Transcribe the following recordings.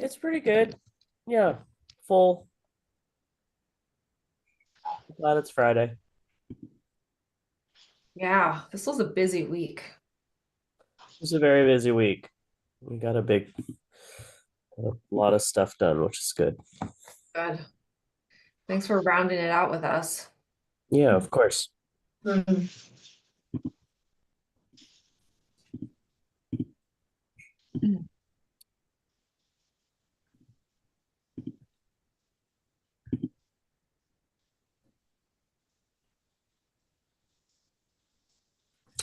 It's pretty good. Yeah, full. Glad it's Friday. Yeah, this was a busy week. It was a very busy week. We got a lot of stuff done, which is good. Good. Thanks for rounding it out with us. Yeah, of course. Mhm.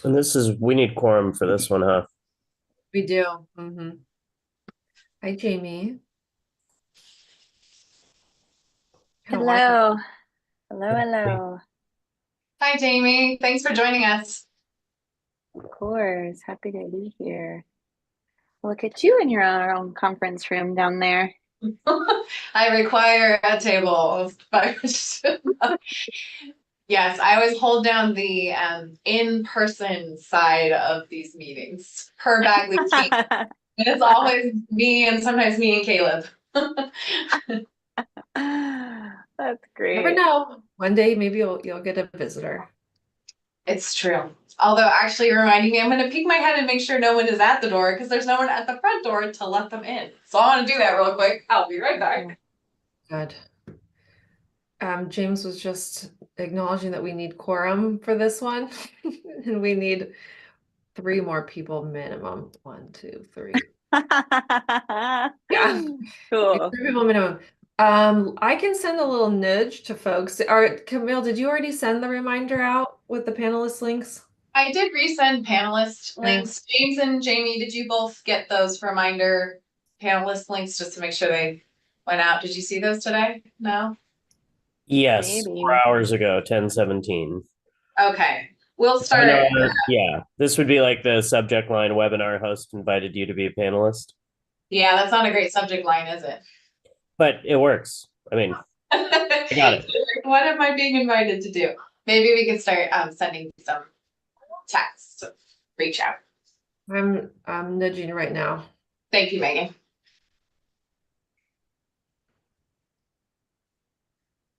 And we need quorum for this one, huh? We do. Hi, Jamie. How are you? Hello. Hello, hello. Hi, Jamie. Thanks for joining us. Of course. Happy to be here. Look at you in your own conference room down there. I require a table of 5. Yes, I always hold down the in-person side of these meetings per Bagley team. It's always me and sometimes me and Caleb. That's Never great. know. One day maybe you'll get a visitor. It's true. Although actually reminding me, I'm going to peek my head and make sure no one is at the door because there's no one at the front door to let them in. So I want to do that real quick. I'll be right back. Good. James was just acknowledging that we need quorum for this one, and we need 3 more people minimum. 1, 2, 3. Yeah. Cool. 3 people minimum. I can send a little nudge to folks. Camille, did you already send the reminder out with the panelist links? I did resend panelist links. James and Jamie, did you both get those reminder panelist links just to make sure they went out? Did you see those today? No? Yes, Maybe. 4 hours ago, 10:17. Okay. We'll start. Yeah, this would be like the subject line webinar host invited you to be a panelist. Yeah, that's not a great subject line, is it? But it works. I mean, I got it. What am I being invited to do? Maybe we could start sending some texts. Reach out. I'm nudging right now. Thank you, Megan.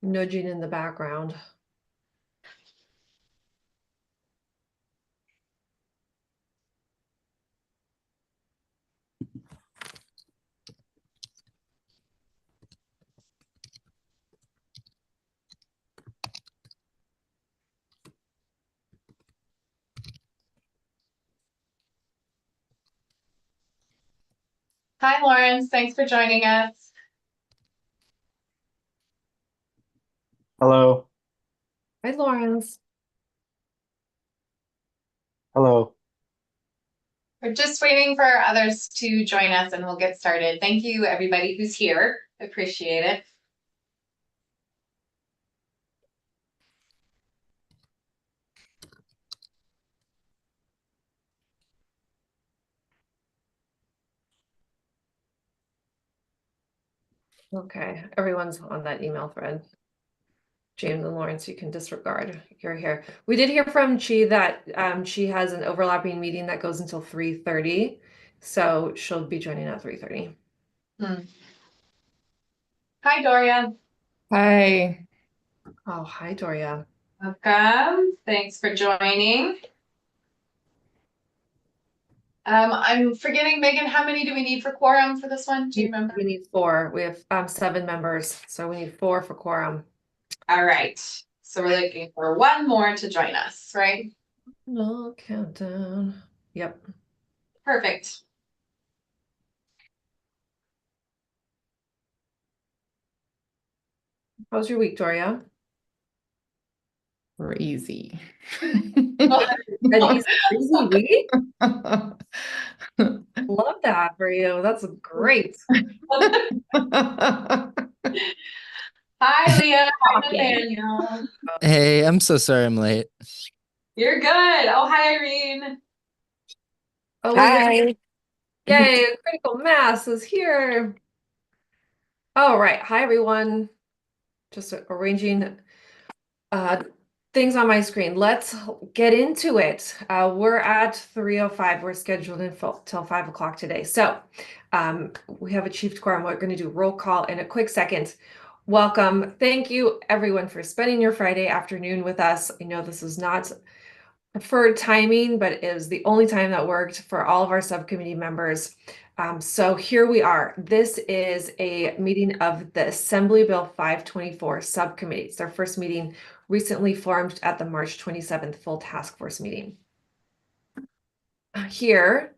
Nudging in the background. Hi, Lawrence. Thanks for joining us. Hello. Hi, Lawrence. Hello. We're just waiting for others to join us and we'll get started. Thank you, everybody who's here. Appreciate it. Okay, everyone's on that email thread. James and Lawrence, you can disregard. You're here. We did hear from Chi that she has an overlapping meeting that goes until 3:30. So she'll be joining at 3:30. Hi, Doria. Hi. Oh, hi, Doria. Welcome. Thanks for joining. I'm forgetting, Megan, how many do we need for quorum for this one? Do you remember? We need 4. We have 7 members, so we need 4 for quorum. All right. So we're looking for 1 more to join us, right? No countdown. Yep. Perfect. How's your week, Doria? Crazy. An easy week? Love that for you. That's great. Hi, Leah. Hi, Nathaniel. Hey, I'm so sorry I'm late. You're good. Oh, hi, Irene. Oh, Hi. yay, critical mass is here. All right. Hi, everyone. Just arranging things on my screen. Let's get into it. We're at 3:05. We're scheduled in till 5 o'clock today. So We have achieved quorum. We're going to do roll call in a quick second. Welcome. Thank you, everyone, for spending your Friday afternoon with us. I know this is not preferred timing, but it is the only time that worked for all of our subcommittee members. So here we are. This is a meeting of the Assembly Bill 524 subcommittee. It's our first meeting recently formed at the March 27th full task force meeting. Here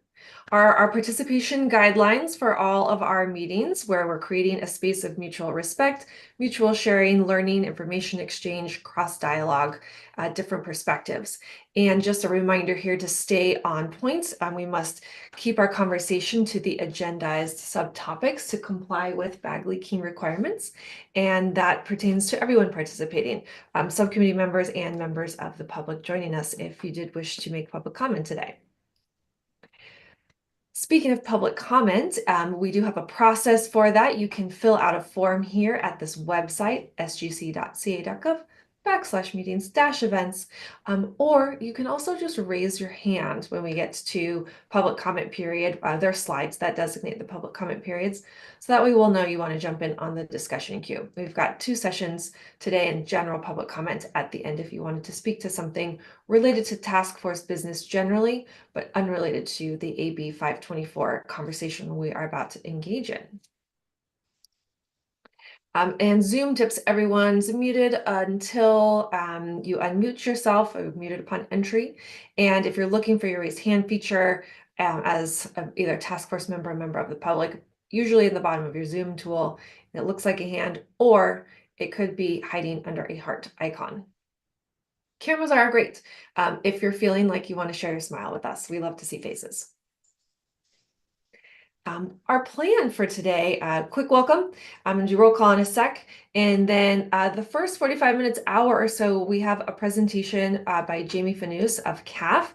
are our participation guidelines for all of our meetings, where we're creating a space of mutual respect, mutual sharing, learning, information exchange, cross dialogue, different perspectives. And just a reminder here to stay on point. We must keep our conversation to the agendized subtopics to comply with Bagley-Keene requirements. And that pertains to everyone participating, subcommittee members and members of the public joining us if you did wish to make public comment today. Speaking of public comment, we do have a process for that. You can fill out a form here at this website, sgc.ca.gov/meetings-events, or you can also just raise your hand when we get to public comment period. There are slides that designate the public comment periods, so that way we'll know you want to jump in on the discussion queue. We've got 2 sessions today in general public comment at the end if you wanted to speak to something related to task force business generally, but unrelated to the AB 524 conversation we are about to engage in. And Zoom tips, everyone's muted until you unmute yourself, or muted upon entry. And if you're looking for your raise hand feature as either a task force member or member of the public, usually in the bottom of your Zoom tool, it looks like a hand, or it could be hiding under a heart icon. Cameras are great if you're feeling like you want to share your smile with us. We love to see faces. Our plan for today, quick welcome. I'm going to do roll call in a sec. And then the first 45 minutes, hour or so, we have a presentation by Jamie Fanous of CAF,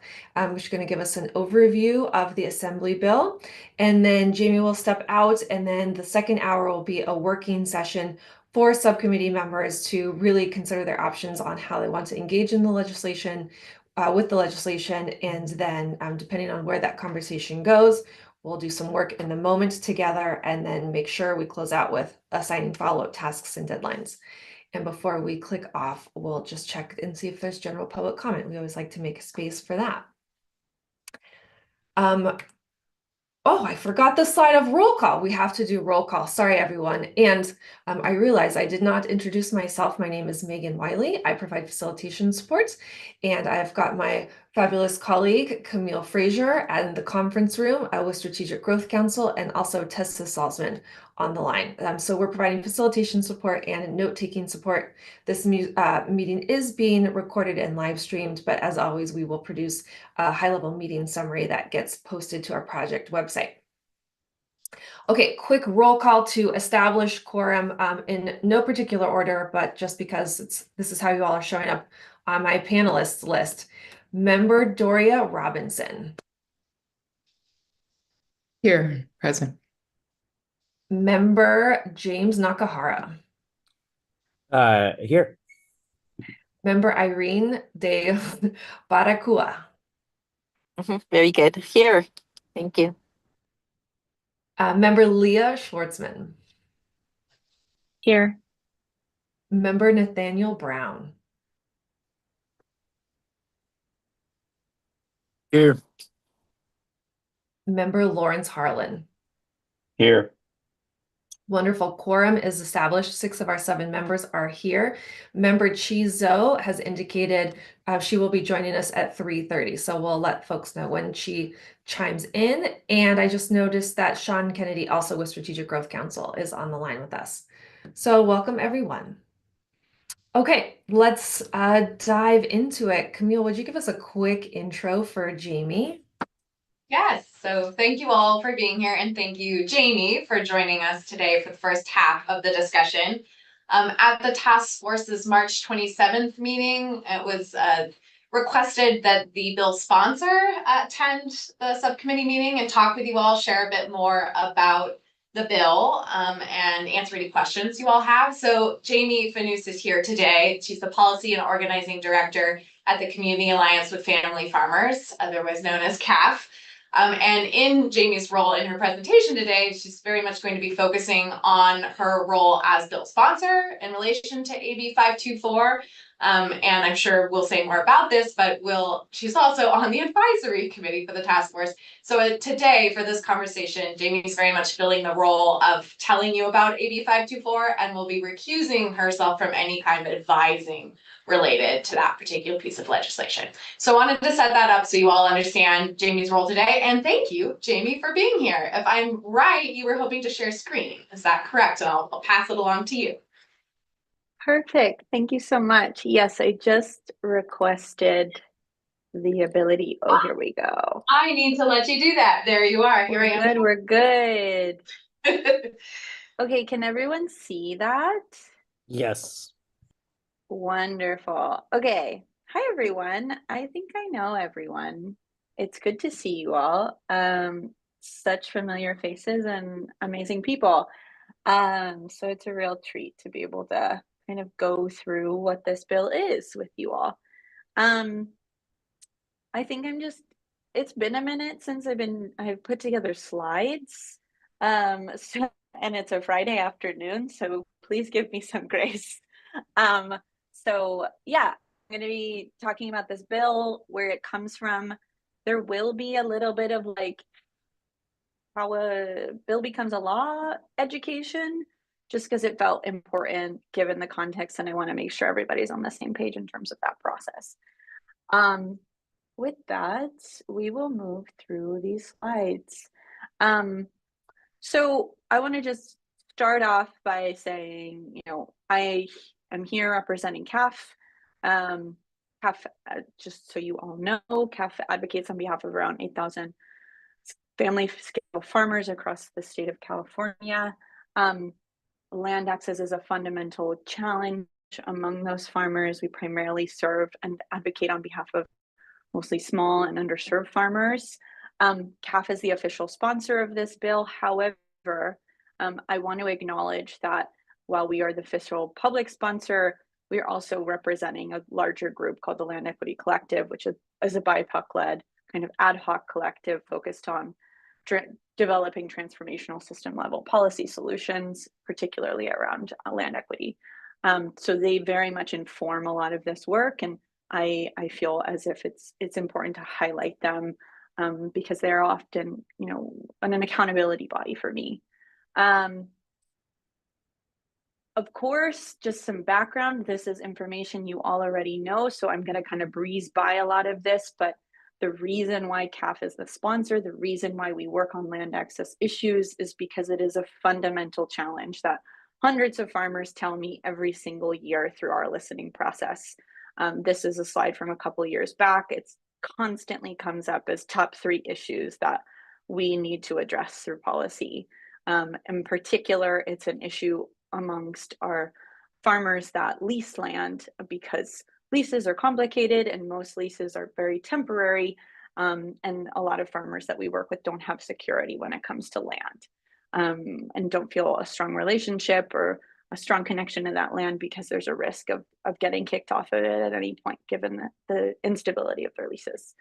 which is going to give us an overview of the Assembly Bill. And then Jamie will step out, and then the second hour will be a working session for subcommittee members to really consider their options on how they want to engage in the legislation, with the legislation. And then depending on where that conversation goes, we'll do some work in the moment together and then make sure we close out with assigning follow-up tasks and deadlines. And before we click off, we'll just check and see if there's general public comment. We always like to make space for that. Oh, I forgot the slide of roll call. We have to do roll call. Sorry, everyone. And I realized I did not introduce myself. My name is Megan Wiley. I provide facilitation support, and I've got my fabulous colleague, Camille Frazier, in the conference room with Strategic Growth Council, and also Tessa Salzman on the line. So we're providing facilitation support and note-taking support. This meeting is being recorded and live streamed, but as always, we will produce a high-level meeting summary that gets posted to our project website. Okay, quick roll call to establish quorum in no particular order, but just because this is how you all are showing up on my panelists list. Member Doria Robinson. Here, present. Member James Nakahara. Here. Member Irene de Baracua. Very good. Here. Thank you. Member Leah Schwartzman. Here. Member Nathaniel Brown. Here. Member Lawrence Harlan. Here. Wonderful. Quorum is established. 6 of our 7 members are here. Member Chi Zhou has indicated she will be joining us at 3:30. So we'll let folks know when she chimes in. And I just noticed that Sean Kennedy, also with Strategic Growth Council, is on the line with us. So welcome, everyone. Okay, let's dive into it. Camille, would you give us a quick intro for Jamie? Yes, so thank you all for being here, and thank you, Jamie, for joining us today for the first half of the discussion. At the task force's March 27th meeting, it was requested that the bill sponsor attend the subcommittee meeting and talk with you all, share a bit more about the bill and answer any questions you all have. So Jamie Fanous is here today. She's the Policy and Organizing Director at the Community Alliance with Family Farmers, otherwise known as CAF. And in Jamie's role in her presentation today, she's very much going to be focusing on her role as bill sponsor in relation to AB 524. And I'm sure we'll say more about this, but she's also on the advisory committee for the task force. So today, for this conversation, Jamie's very much filling the role of telling you about AB 524 and will be recusing herself from any kind of advising related to that particular piece of legislation. So I wanted to set that up so you all understand Jamie's role today. And thank you, Jamie, for being here. If I'm right, you were hoping to share screen. Is that correct? And I'll pass it along to you. Perfect. Thank you so much. Yes, I just requested the ability. Oh, here we go. I need to let you do that. There you are. Here I am. We're good. Okay, can everyone see that? Yes. Wonderful. Okay. Hi, everyone. I think I know everyone. It's good to see you all. Such familiar faces and amazing people. So it's a real treat to be able to kind of go through what this bill is with you all. I think it's been a minute since I've put together slides. And it's a Friday afternoon, so please give me some grace. So yeah, I'm going to be talking about this bill, where it comes from. There will be a little bit of like how a bill becomes a law education, just because it felt important given the context, and I want to make sure everybody's on the same page in terms of that process. With that, we will move through these slides. So I want to just start off by saying, I am here representing CAF. CAF, just so you all know, CAF advocates on behalf of around 8,000 family scale farmers across the state of California. Land access is a fundamental challenge among those farmers. We primarily serve and advocate on behalf of mostly small and underserved farmers. CAF is the official sponsor of this bill. However, I want to acknowledge that while we are the official public sponsor, we are also representing a larger group called the Land Equity Collective, which is a BIPOC-led kind of ad hoc collective focused on developing transformational system level policy solutions, particularly around land equity. So they very much inform a lot of this work, and I feel as if it's important to highlight them because they're often, an accountability body for me. Of course, just some background. This is information you all already know, so I'm going to kind of breeze by a lot of this, but the reason why CAF is the sponsor, the reason why we work on land access issues is because it is a fundamental challenge that hundreds of farmers tell me every single year through our listening process. This is a slide from a couple of years back. It's constantly comes up as top 3 issues that we need to address through policy. In particular, it's an issue amongst our farmers that lease land, because leases are complicated and most leases are very temporary. And a lot of farmers that we work with don't have security when it comes to land, and don't feel a strong relationship or a strong connection to that land because there's a risk of getting kicked off of it at any point, given the instability of their leases.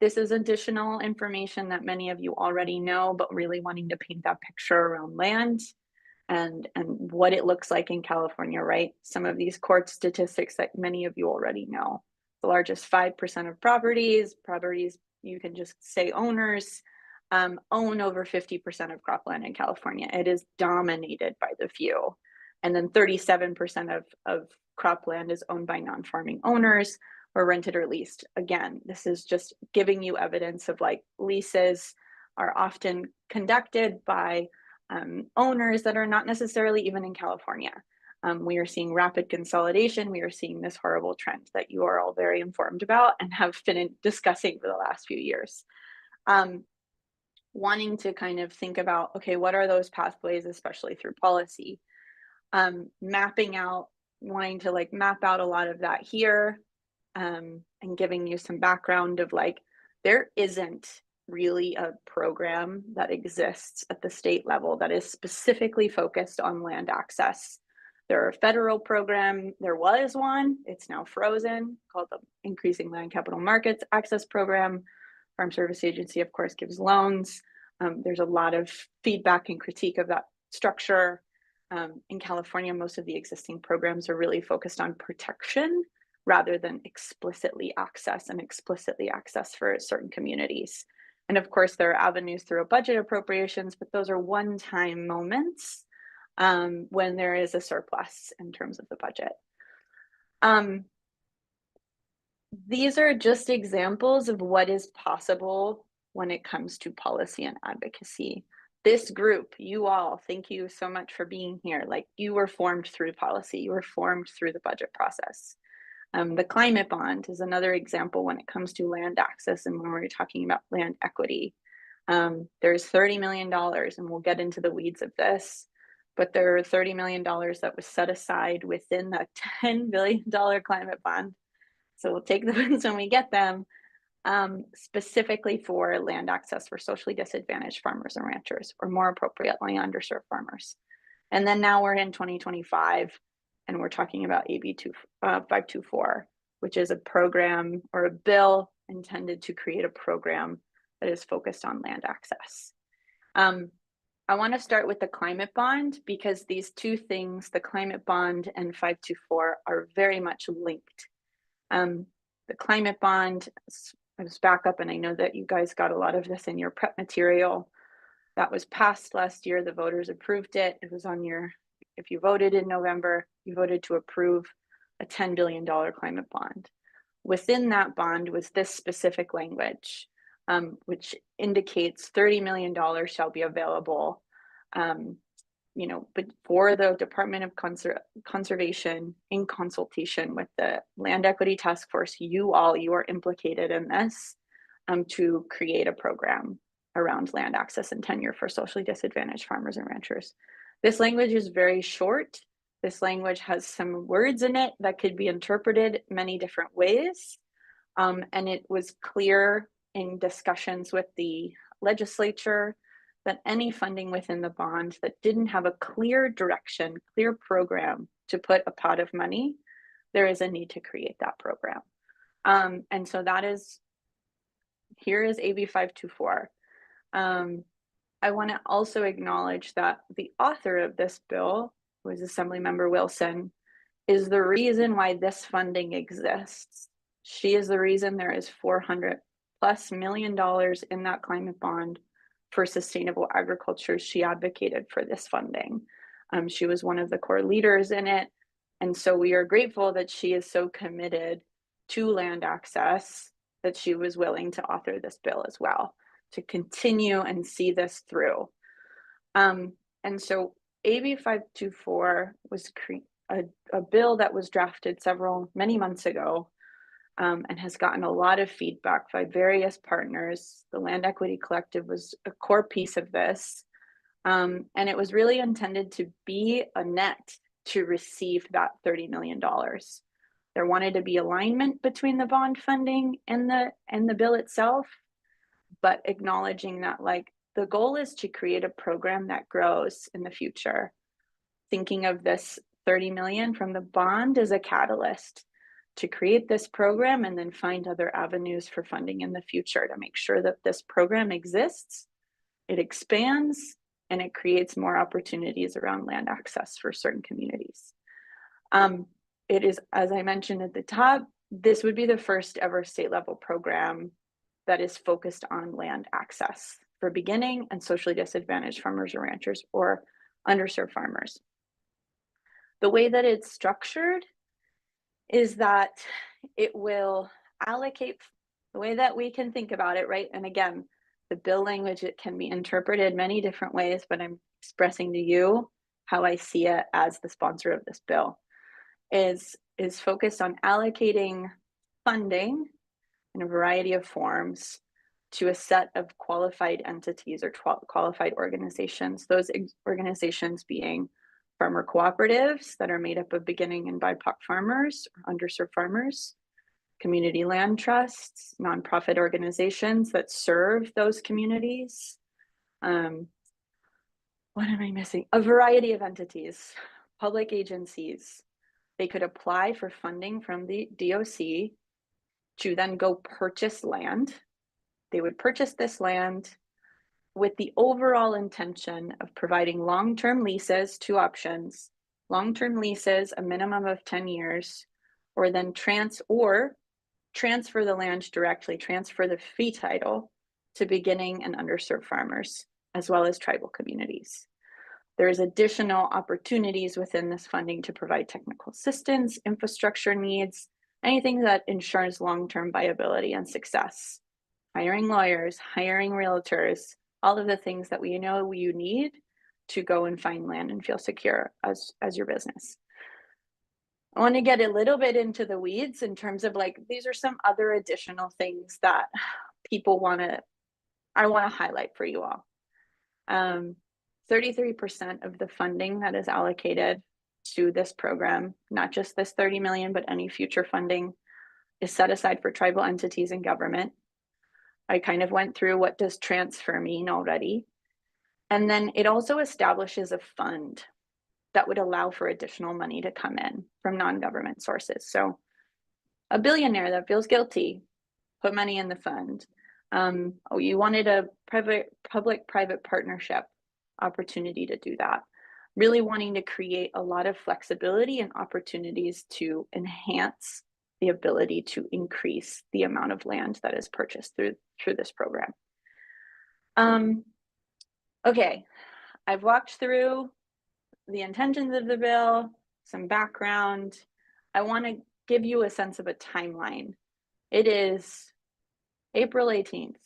This is additional information that many of you already know, but really wanting to paint that picture around land and what it looks like in California, right? Some of these court statistics that many of you already know. The largest 5% of properties, you can just say owners, own over 50% of cropland in California. It is dominated by the few. And then 37% of cropland is owned by non-farming owners or rented or leased. Again, this is just giving you evidence of like leases are often conducted by owners that are not necessarily even in California. We are seeing rapid consolidation. We are seeing this horrible trend that you are all very informed about and have been discussing for the last few years. Wanting to kind of think about, okay, what are those pathways, especially through policy? Mapping out, wanting to like map out a lot of that here, and giving you some background of like, there isn't really a program that exists at the state level that is specifically focused on land access. There are a federal program, there was one, it's now frozen, called the Increasing Land Capital Markets Access Program. Farm Service Agency, of course, gives loans. There's a lot of feedback and critique of that structure. In California, most of the existing programs are really focused on protection rather than explicitly access for certain communities. And of course, there are avenues through a budget appropriations, but those are one-time moments when there is a surplus in terms of the budget. These are just examples of what is possible when it comes to policy and advocacy. This group, you all, thank you so much for being here. Like, you were formed through policy, you were formed through the budget process. The climate bond is another example when it comes to land access and when we're talking about land equity. There's $30 million, and we'll get into the weeds of this, but there are $30 million that was set aside within the $10 billion climate bond. So we'll take those when we get them, specifically for land access for socially disadvantaged farmers and ranchers, or more appropriately, underserved farmers. And then now we're in 2025, and we're talking about AB 524, which is a program or a bill intended to create a program that is focused on land access. I want to start with the climate bond because these two things, the climate bond and 524, are very much linked. The climate bond, let's back up, and I know that you guys got a lot of this in your prep material. That was passed last year. The voters approved it. It was on your, if you voted in November, you voted to approve a $10 billion climate bond. Within that bond was this specific language, which indicates $30 million shall be available, but for the Department of Conservation, in consultation with the Land Equity Task Force, you are implicated in this, to create a program around land access and tenure for socially disadvantaged farmers and ranchers. This language is very short. This language has some words in it that could be interpreted many different ways. And it was clear in discussions with the legislature that any funding within the bond that didn't have a clear direction, clear program to put a pot of money, there is a need to create that program. And so that is, here is AB 524. I want to also acknowledge that the author of this bill, who is Assemblymember Wilson, is the reason why this funding exists. She is the reason there is $400+ million in that climate bond for sustainable agriculture. She advocated for this funding. She was one of the core leaders in it. And so we are grateful that she is so committed to land access that she was willing to author this bill as well, to continue and see this through. And so AB 524 was a bill that was drafted many months ago, and has gotten a lot of feedback by various partners. The Land Equity Collective was a core piece of this, and it was really intended to be a net to receive that $30 million. There wanted to be alignment between the bond funding and the bill itself, but acknowledging that, like, the goal is to create a program that grows in the future. Thinking of this 30 million from the bond as a catalyst to create this program and then find other avenues for funding in the future to make sure that this program exists, it expands, and it creates more opportunities around land access for certain communities. It is, as I mentioned at the top, this would be the first ever state level program that is focused on land access for beginning and socially disadvantaged farmers and ranchers, or underserved farmers. The way that it's structured is that it will allocate, the way that we can think about it, right? And again, the bill language, it can be interpreted many different ways, but I'm expressing to you how I see it as the sponsor of this bill, is focused on allocating funding in a variety of forms to a set of qualified entities or qualified organizations. Those organizations being farmer cooperatives that are made up of beginning and BIPOC farmers, underserved farmers, community land trusts, nonprofit organizations that serve those communities. What am I missing? A variety of entities, public agencies. They could apply for funding from the DOC to then go purchase land. They would purchase this land with the overall intention of providing long-term leases, 2 options, long-term leases, a minimum of 10 years, or then transfer the land directly, transfer the fee title to beginning and underserved farmers, as well as tribal communities. There's additional opportunities within this funding to provide technical assistance, infrastructure needs, anything that ensures long-term viability and success. Hiring lawyers, hiring realtors, all of the things that we know you need to go and find land and feel secure as your business. I want to get a little bit into the weeds in terms of like, these are some other additional things that people I want to highlight for you all. 33% of the funding that is allocated to this program, not just this 30 million, but any future funding, is set aside for tribal entities and government. I kind of went through what does transfer mean already. And then it also establishes a fund that would allow for additional money to come in from non-government sources. So a billionaire that feels guilty, put money in the fund. You wanted a public-private partnership opportunity to do that. Really wanting to create a lot of flexibility and opportunities to enhance the ability to increase the amount of land that is purchased through this program. Okay, I've walked through the intentions of the bill, some background. I want to give you a sense of a timeline. It is April 18th.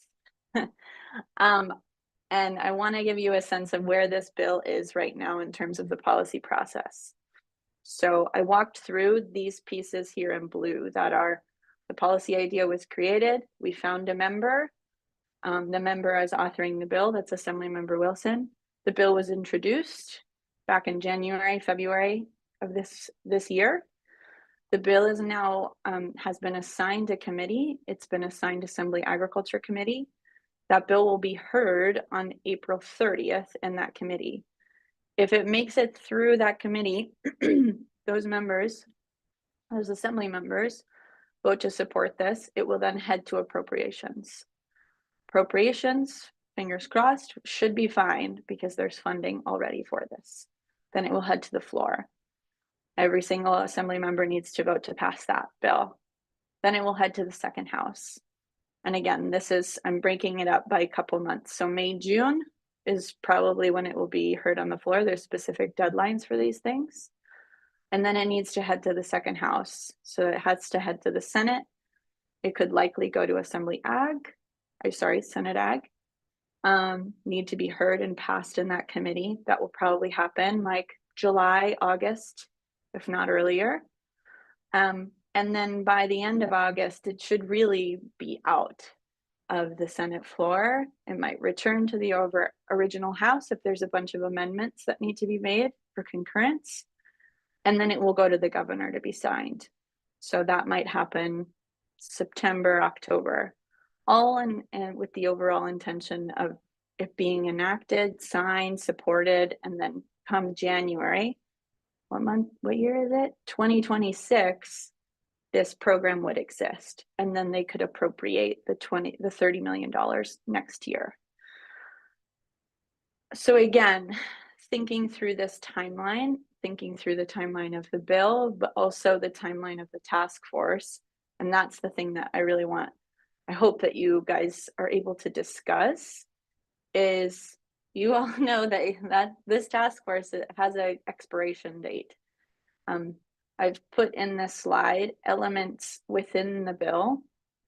And I want to give you a sense of where this bill is right now in terms of the policy process. So I walked through these pieces here in blue that are the policy idea was created. We found a member. The member is authoring the bill. That's Assemblymember Wilson. The bill was introduced back in January, February of this year. The bill is now has been assigned a committee. It's been assigned Assembly Agriculture Committee. That bill will be heard on April 30th in that committee. If it makes it through that committee, those assembly members vote to support this, it will then head to appropriations. Appropriations, fingers crossed, should be fine because there's funding already for this. Then it will head to the floor. Every single assembly member needs to vote to pass that bill. Then it will head to the second house. And again, I'm breaking it up by a couple months. So May, June is probably when it will be heard on the floor. There's specific deadlines for these things. And then it needs to head to the second house. So it has to head to the Senate. It could likely go to Senate Ag. Need to be heard and passed in that committee. That will probably happen like July, August, if not earlier. And then by the end of August, it should really be out of the Senate floor. It might return to the original House if there's a bunch of amendments that need to be made for concurrence. And then it will go to the governor to be signed. So that might happen September, October, all in with the overall intention of it being enacted, signed, supported, and then come January, what year is it? 2026, this program would exist. And then they could appropriate the $30 million next year. So again, thinking through this timeline, thinking through the timeline of the bill, but also the timeline of the task force. And that's the thing that I really want, I hope that you guys are able to discuss, is you all know that this task force has an expiration date. I've put in this slide elements within the bill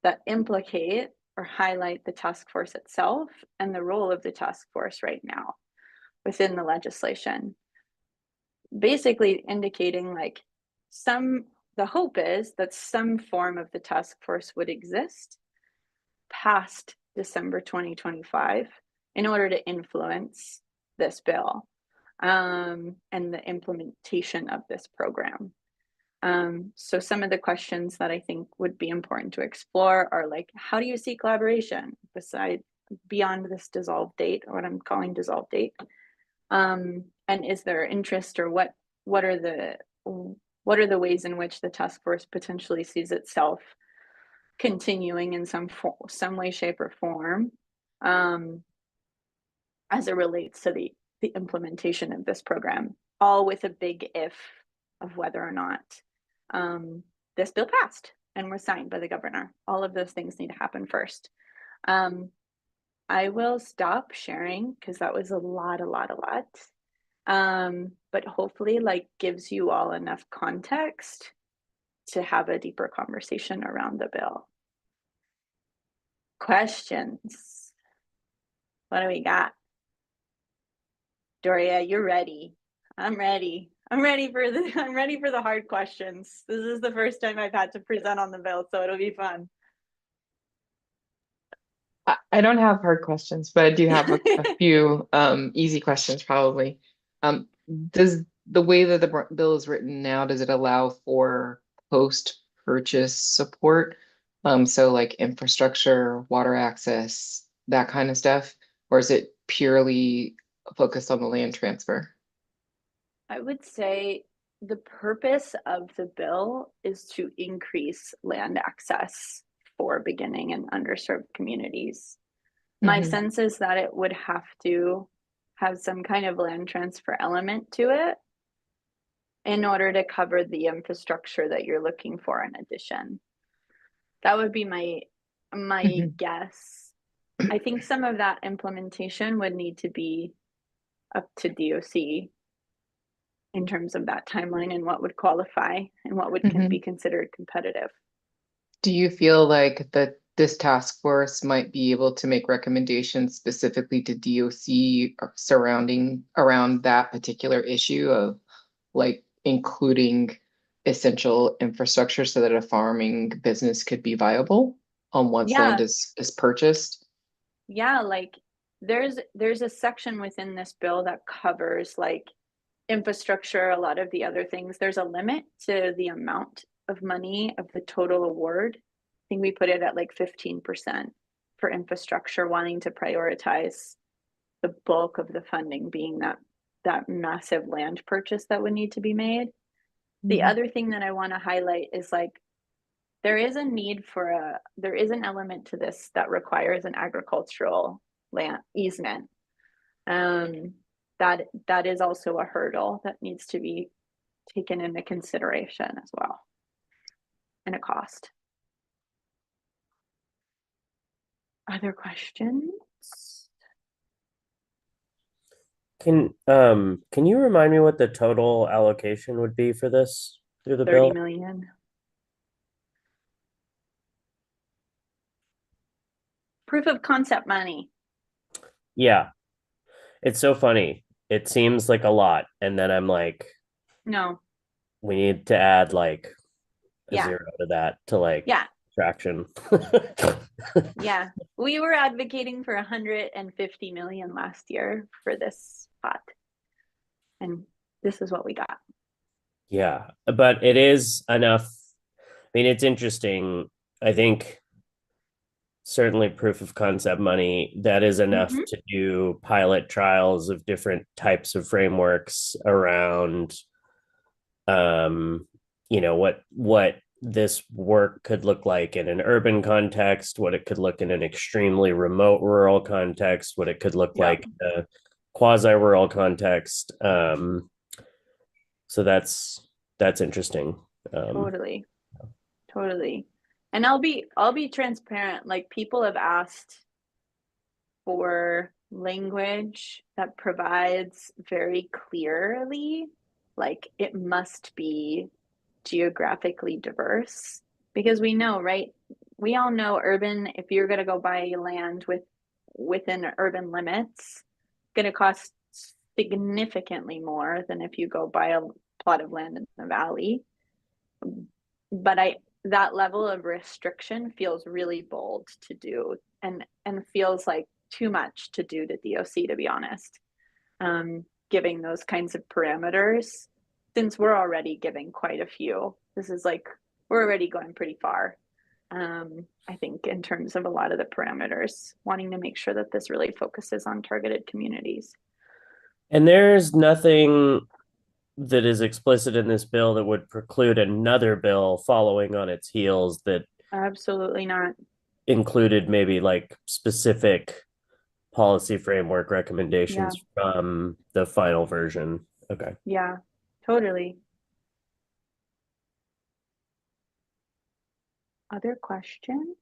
that implicate or highlight the task force itself and the role of the task force right now within the legislation. Basically indicating like the hope is that some form of the task force would exist past December 2025 in order to influence this bill and the implementation of this program. So some of the questions that I think would be important to explore are like, how do you see collaboration beyond this dissolve date, or what I'm calling dissolve date? And is there interest, or what are the ways in which the task force potentially sees itself continuing in some way, shape, or form, as it relates to the implementation of this program, all with a big if of whether or not this bill passed and was signed by the governor. All of those things need to happen first. I will stop sharing because that was a lot. But hopefully like gives you all enough context to have a deeper conversation around the bill. Questions? What do we got? Doria, you're ready. I'm ready. I'm ready for the hard questions. This is the first time I've had to present on the bill, so it'll be fun. I don't have hard questions, but I do have a few easy questions probably. Does the way that the bill is written now, does it allow for post-purchase support? So like infrastructure, water access, that kind of stuff, or is it purely focused on the land transfer? I would say the purpose of the bill is to increase land access for beginning and underserved communities. My sense is that it would have to have some kind of land transfer element to it in order to cover the infrastructure that you're looking for in addition. That would be my guess. I think some of that implementation would need to be up to DOC in terms of that timeline and what would qualify and what would be considered competitive. Do you feel like that this task force might be able to make recommendations specifically to DOC surrounding around that particular issue of like including essential infrastructure so that a farming business could be viable once land is purchased? Yeah, like there's a section within this bill that covers like infrastructure, a lot of the other things. There's a limit to the amount of money of the total award. I think we put it at like 15% for infrastructure, wanting to prioritize the bulk of the funding being that massive land purchase that would need to be made. The other thing that I want to highlight is like there is a need for there is an element to this that requires an agricultural land easement. That is also a hurdle that needs to be taken into consideration as well, and a cost. Other questions? Can you remind me what the total allocation would be for this through the 30 bill? million. Proof of concept money. Yeah. It's so funny. It seems like a lot, and then I'm like, No. we need to add like a Yeah. zero to that to like traction. Yeah. We were advocating for 150 million last year for this pot. And this is what we got. Yeah, but it is enough. I mean, it's interesting. I think certainly proof of concept money, that is enough to do pilot trials of different types of frameworks around what this work could look like in an urban context, what it could look in an extremely remote rural context, what it could look like in a quasi-rural context. So that's interesting. Totally. And I'll be transparent. Like people have asked for language that provides very clearly, like it must be geographically diverse, because we know, right? We all know urban, if you're going to go buy land within urban limits, going to cost significantly more than if you go buy a plot of land in the valley. But that level of restriction feels really bold to do, and feels like too much to do to DOC, to be honest. Giving those kinds of parameters, since we're already giving quite a few. This is like we're already going pretty far. I think in terms of a lot of the parameters, wanting to make sure that this really focuses on targeted communities. And there's nothing that is explicit in this bill that would preclude another bill following on its heels that Absolutely not. included maybe like specific policy framework Yeah, recommendations from the final version. Okay. yeah, totally. Other questions?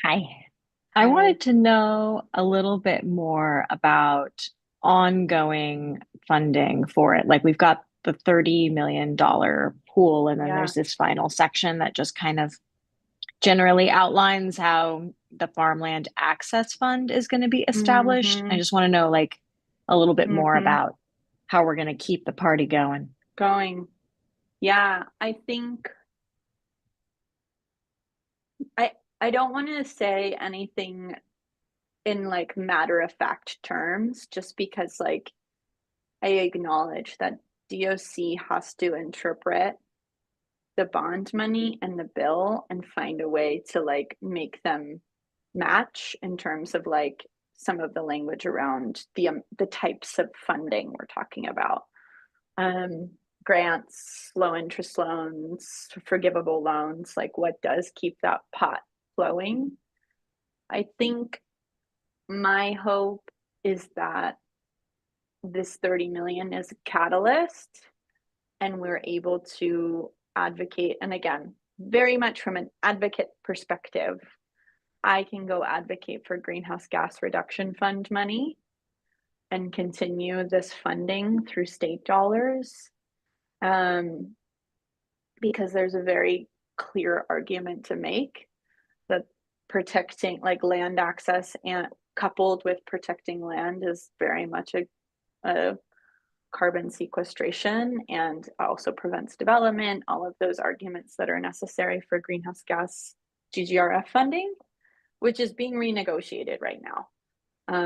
Hi. I wanted to know a little bit more about ongoing funding for it. Like we've got the $30 million pool, and then Yeah. there's this final section that just kind of generally outlines how the Farmland Access Fund is going to be established. I Mhm. just want to know like a little bit more Mhm. about how we're going to keep the party going. Yeah, I think I don't want to say anything in like matter of fact terms, just because like I acknowledge that DOC has to interpret the bond money and the bill and find a way to like make them match in terms of like some of the language around the types of funding we're talking about. Grants, low interest loans, forgivable loans, like what does keep that pot flowing. I think my hope is that this 30 million is a catalyst and we're able to advocate. And again, very much from an advocate perspective, I can go advocate for greenhouse gas reduction fund money and continue this funding through state dollars. Because there's a very clear argument to make that protecting like land access and coupled with protecting land is very much a carbon sequestration and also prevents development, all of those arguments that are necessary for greenhouse gas GGRF funding, which is being renegotiated right now.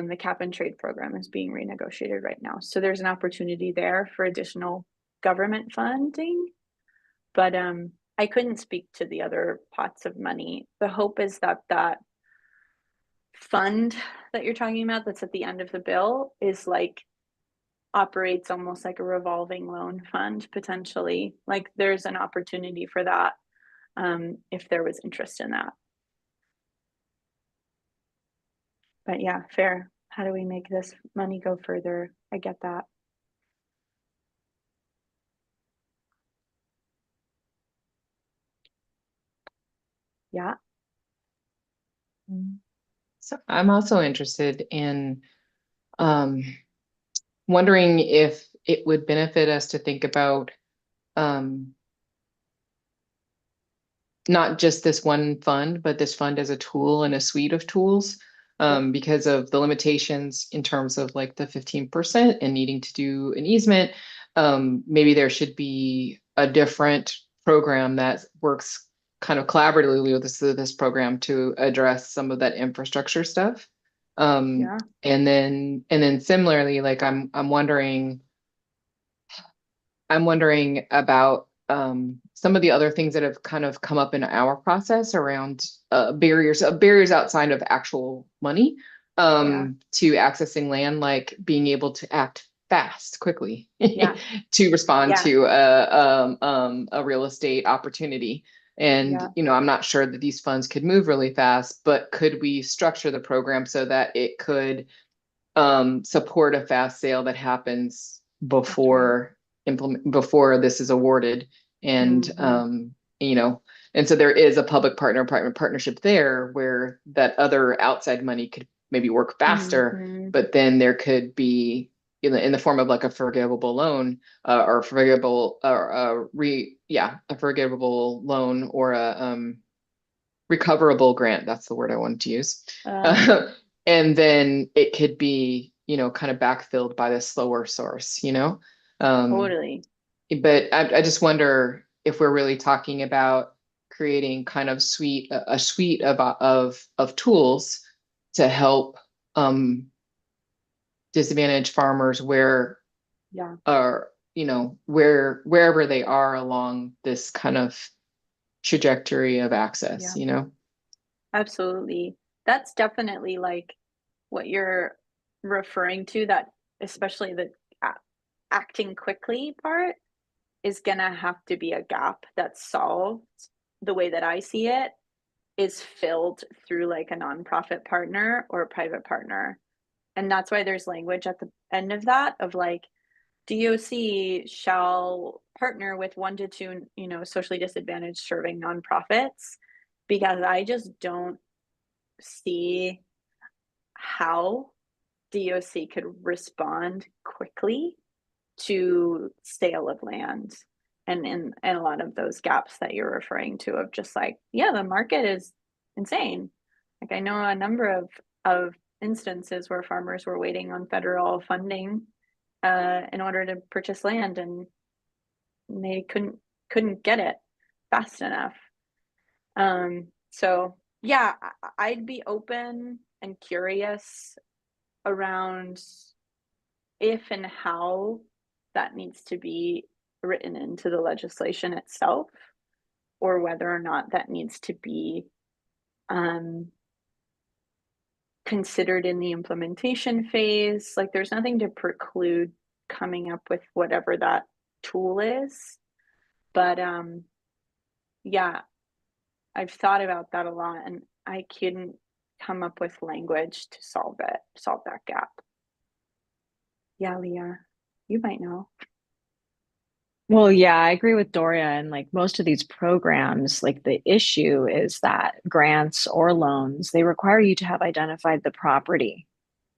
The cap and trade program is being renegotiated right now. So there's an opportunity there for additional government funding. But I couldn't speak to the other pots of money. The hope is that that fund that you're talking about that's at the end of the bill is like operates almost like a revolving loan fund potentially. Like there's an opportunity for that if there was interest in that. But yeah, fair. How do we make this money go further? I get that. Yeah. So I'm also interested in wondering if it would benefit us to think about not just this one fund, but this fund as a tool and a suite of tools, because of the limitations in terms of like the 15% and needing to do an easement. Maybe there should be a different program that works kind of collaboratively with this program to address some of that infrastructure stuff. Yeah. And then similarly, like I'm wondering about some of the other things that have kind of come up in our process around barriers outside of actual money to accessing land, like being able to act fast, quickly, Yeah. to respond Yeah. to a real estate opportunity. And Yeah. I'm not sure that these funds could move really fast, but could we structure the program so that it could support a fast sale that happens before before this is awarded, and and so there is a public private partnership there where that other outside money could maybe work faster, but then there could be in the form of like a forgivable loan or forgivable or a forgivable loan or a recoverable grant. That's the word I wanted to use. And then it could be, kind of backfilled by the slower source, Totally. But I just wonder if we're really talking about creating kind of a suite of tools to help disadvantaged farmers where are, wherever they are along this kind of trajectory of access, Absolutely. That's definitely like what you're referring to, that especially the acting quickly part. is gonna have to be a gap that's solved. The way that I see it is filled through like a nonprofit partner or a private partner. And that's why there's language at the end of that of like, DOC shall partner with 1 to 2, socially disadvantaged serving nonprofits, because I just don't see how DOC could respond quickly to sale of land and in a lot of those gaps that you're referring to of just like, yeah, the market is insane. Like I know a number of instances where farmers were waiting on federal funding in order to purchase land, and they couldn't get it fast enough. So yeah, I'd be open and curious around if and how that needs to be written into the legislation itself, or whether or not that needs to be considered in the implementation phase. Like there's nothing to preclude coming up with whatever that tool is. But yeah, I've thought about that a lot, and I couldn't come up with language to solve that gap. Yeah, Leah, you might know. Well, yeah, I agree with Doria. And like most of these programs, like the issue is that grants or loans, they require you to have identified the property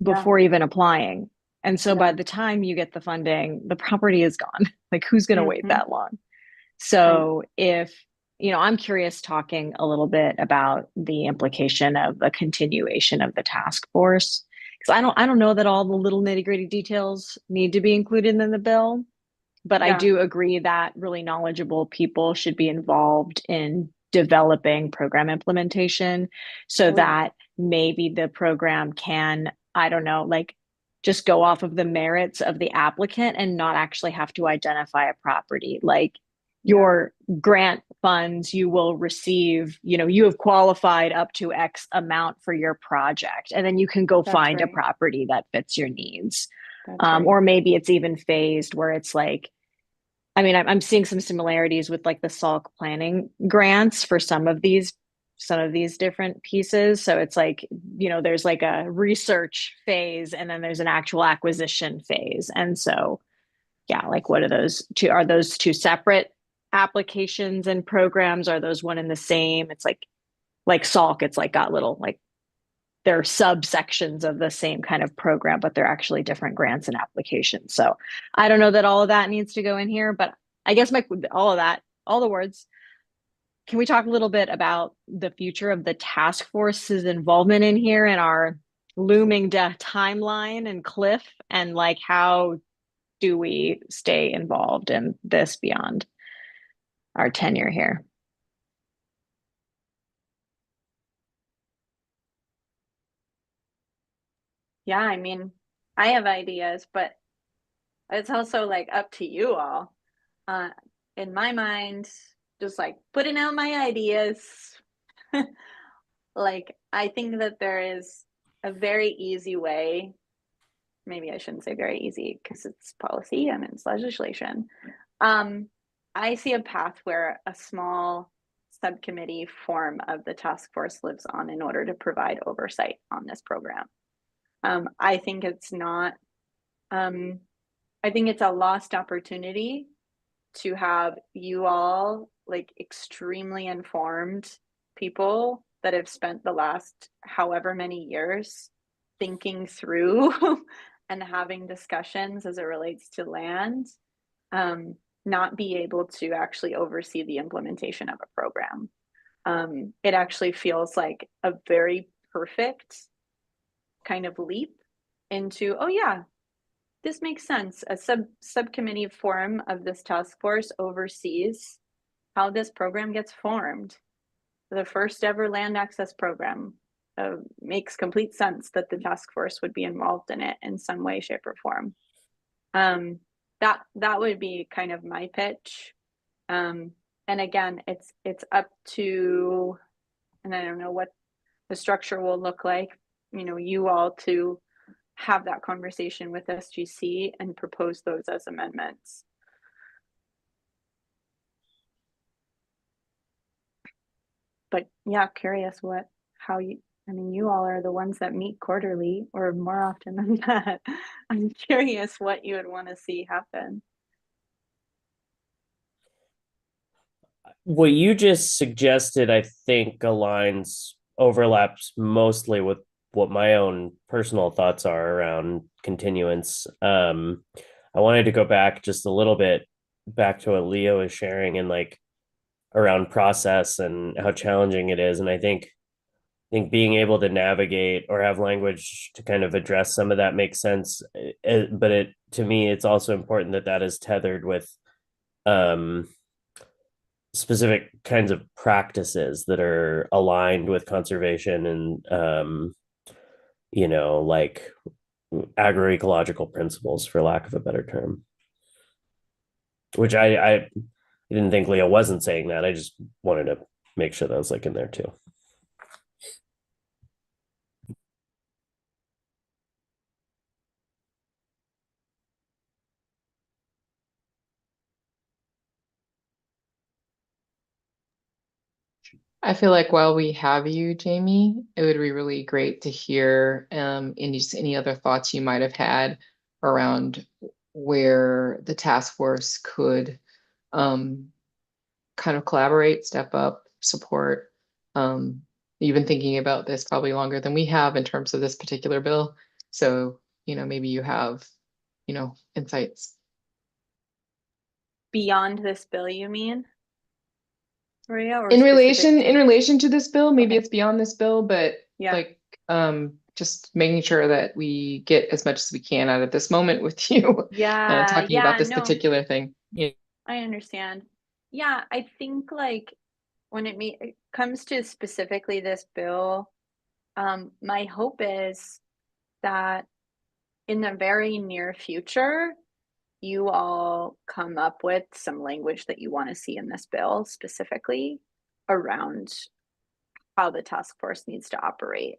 before even applying. And so by the time you get the funding, the property is gone. Like who's going to wait that long? So if, I'm curious talking a little bit about the implication of a continuation of the task force. Because I don't know that all the little nitty-gritty details need to be included in the bill. But I do agree that really knowledgeable people should be involved in developing program implementation so that maybe the program can, I don't know, like just go off of the merits of the applicant and not actually have to identify a property. Like your grant funds you will receive, you have qualified up to X amount for your project, and then you can go find a property that fits your needs. Or maybe it's even phased where it's like, I mean, I'm seeing some similarities with like the SALC planning grants for some of these different pieces. So it's like, there's like a research phase and then there's an actual acquisition phase. And so, yeah, like what are those two? Are those two separate applications and programs? Are those one and the same? It's like SALC, it's like got little like they're subsections of the same kind of program, but they're actually different grants and applications. So I don't know that all of that needs to go in here, but I guess all the words. Can we talk a little bit about the future of the task force's involvement in here and our looming timeline and cliff, and like how do we stay involved in this beyond our tenure here? Yeah, I mean, I have ideas, but it's also like up to you all. In my mind, just like putting out my ideas. Like, I think that there is a very easy way. Maybe I shouldn't say very easy because it's policy and it's legislation. I see a path where a small subcommittee form of the task force lives on in order to provide oversight on this program. I think it's not, I think it's a lost opportunity to have you all like extremely informed people that have spent the last however many years thinking through and having discussions as it relates to land, not be able to actually oversee the implementation of a program. It actually feels like a very perfect kind of leap into, oh yeah, this makes sense. A subcommittee forum of this task force oversees how this program gets formed. The first ever land access program makes complete sense that the task force would be involved in it in some way, shape, or form. That would be kind of my pitch. And again, it's up to, and I don't know what the structure will look like, you all to have that conversation with SGC and propose those as amendments. but yeah, curious how you, I mean, you all are the ones that meet quarterly or more often than that. I'm curious what you would want to see happen. What you just suggested, I think, overlaps mostly with what my own personal thoughts are around continuance. I wanted to go back just a little bit back to what Leo is sharing and like around process and how challenging it is. And I think being able to navigate or have language to kind of address some of that makes sense. But it to me, it's also important that that is tethered with um specific kinds of practices that are aligned with conservation and like agroecological principles, for lack of a better term. Which I didn't think Leo wasn't saying that. I just wanted to make sure that was like in there too. I feel like while we have you, Jamie, it would be really great to hear any other thoughts you might have had around where the task force could kind of collaborate, step up, support. You've been thinking about this probably longer than we have in terms of this particular bill. So, maybe you have, insights. Beyond this bill, you mean? Maria, or In specific relation to this bill, maybe Okay. it's beyond this bill, but Yeah. like just making sure that we get as much as we can out of this moment with you Yeah, talking about this no, particular thing. Yeah. I understand. Yeah, I think like when it comes to specifically this bill, my hope is that in the very near future, you all come up with some language that you want to see in this bill specifically around how the task force needs to operate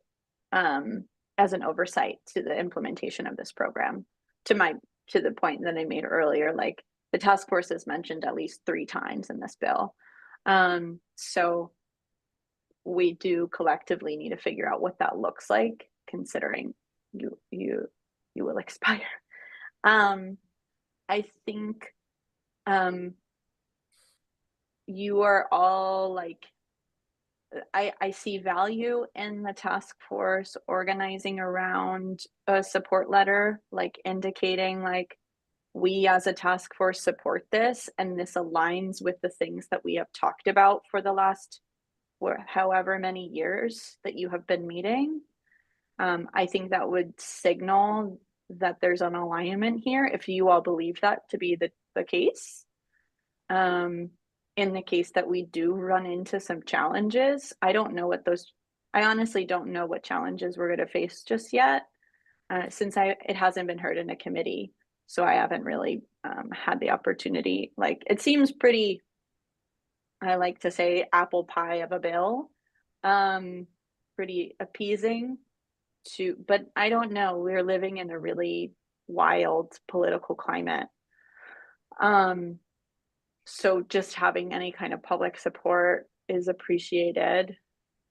as an oversight to the implementation of this program. To the point that I made earlier, like the task force is mentioned at least 3 times in this bill. So we do collectively need to figure out what that looks like, considering you will expire. I think you are all like, I see value in the task force organizing around a support letter, like indicating like we as a task force support this, and this aligns with the things that we have talked about for the last however many years that you have been meeting. I think that would signal that there's an alignment here if you all believe that to be the case. In the case that we do run into some challenges, I honestly don't know what challenges we're going to face just yet, since it hasn't been heard in a committee. So I haven't really had the opportunity. Like, it seems pretty, I like to say, apple pie of a bill, pretty appeasing but I don't know. We're living in a really wild political climate. So just having any kind of public support is appreciated.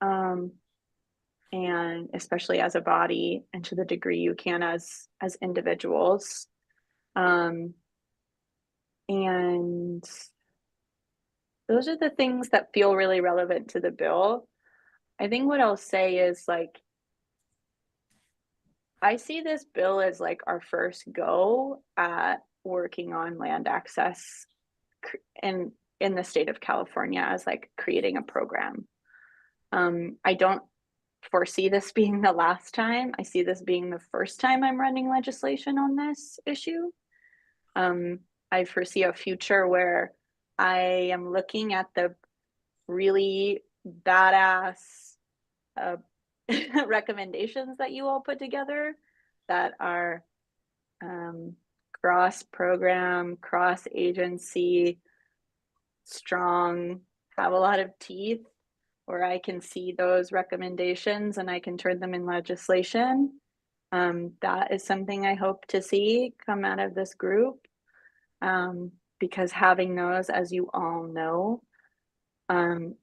And especially as a body and to the degree you can as individuals. And those are the things that feel really relevant to the bill. I think what I'll say is like, I see this bill as like our first go at working on land access in the state of California as like creating a program. I don't foresee this being the last time. I see this being the first time I'm running legislation on this issue. I foresee a future where I am looking at the really badass recommendations that you all put together that are cross program, cross agency, strong, have a lot of teeth, where I can see those recommendations and I can turn them in legislation. That is something I hope to see come out of this group, because having those, as you all know,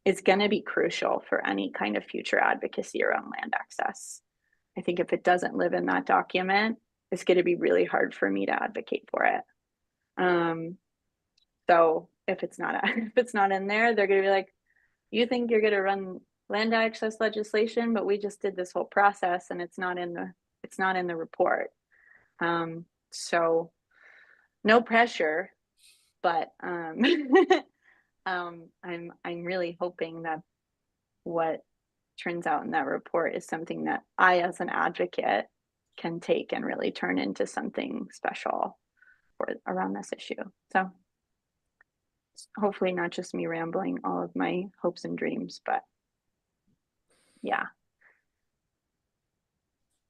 is going to be crucial for any kind of future advocacy around land access. I think if it doesn't live in that document, it's going to be really hard for me to advocate for it. So if it's not in there, they're going to be like, you think you're going to run land access legislation, but we just did this whole process and it's not in the report. So no pressure, but I'm really hoping that what turns out in that report is something that I, as an advocate, can take and really turn into something special for around this issue. So hopefully not just me rambling all of my hopes and dreams, but yeah.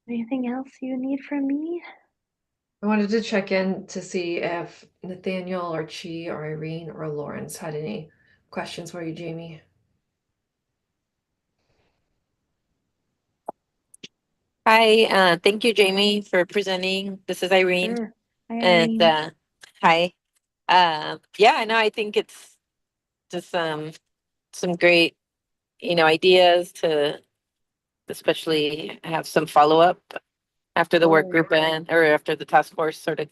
Anything else you need from me? I wanted to check in to see if Nathaniel or Chi or Irene or Lawrence had any questions for you, Jamie. Hi, thank you, Jamie, for presenting. This is Irene. Sure. Hi, And Irene. hi. Yeah, I know. I think it's just some great, ideas to especially have some follow-up after the work group or after the task force sort of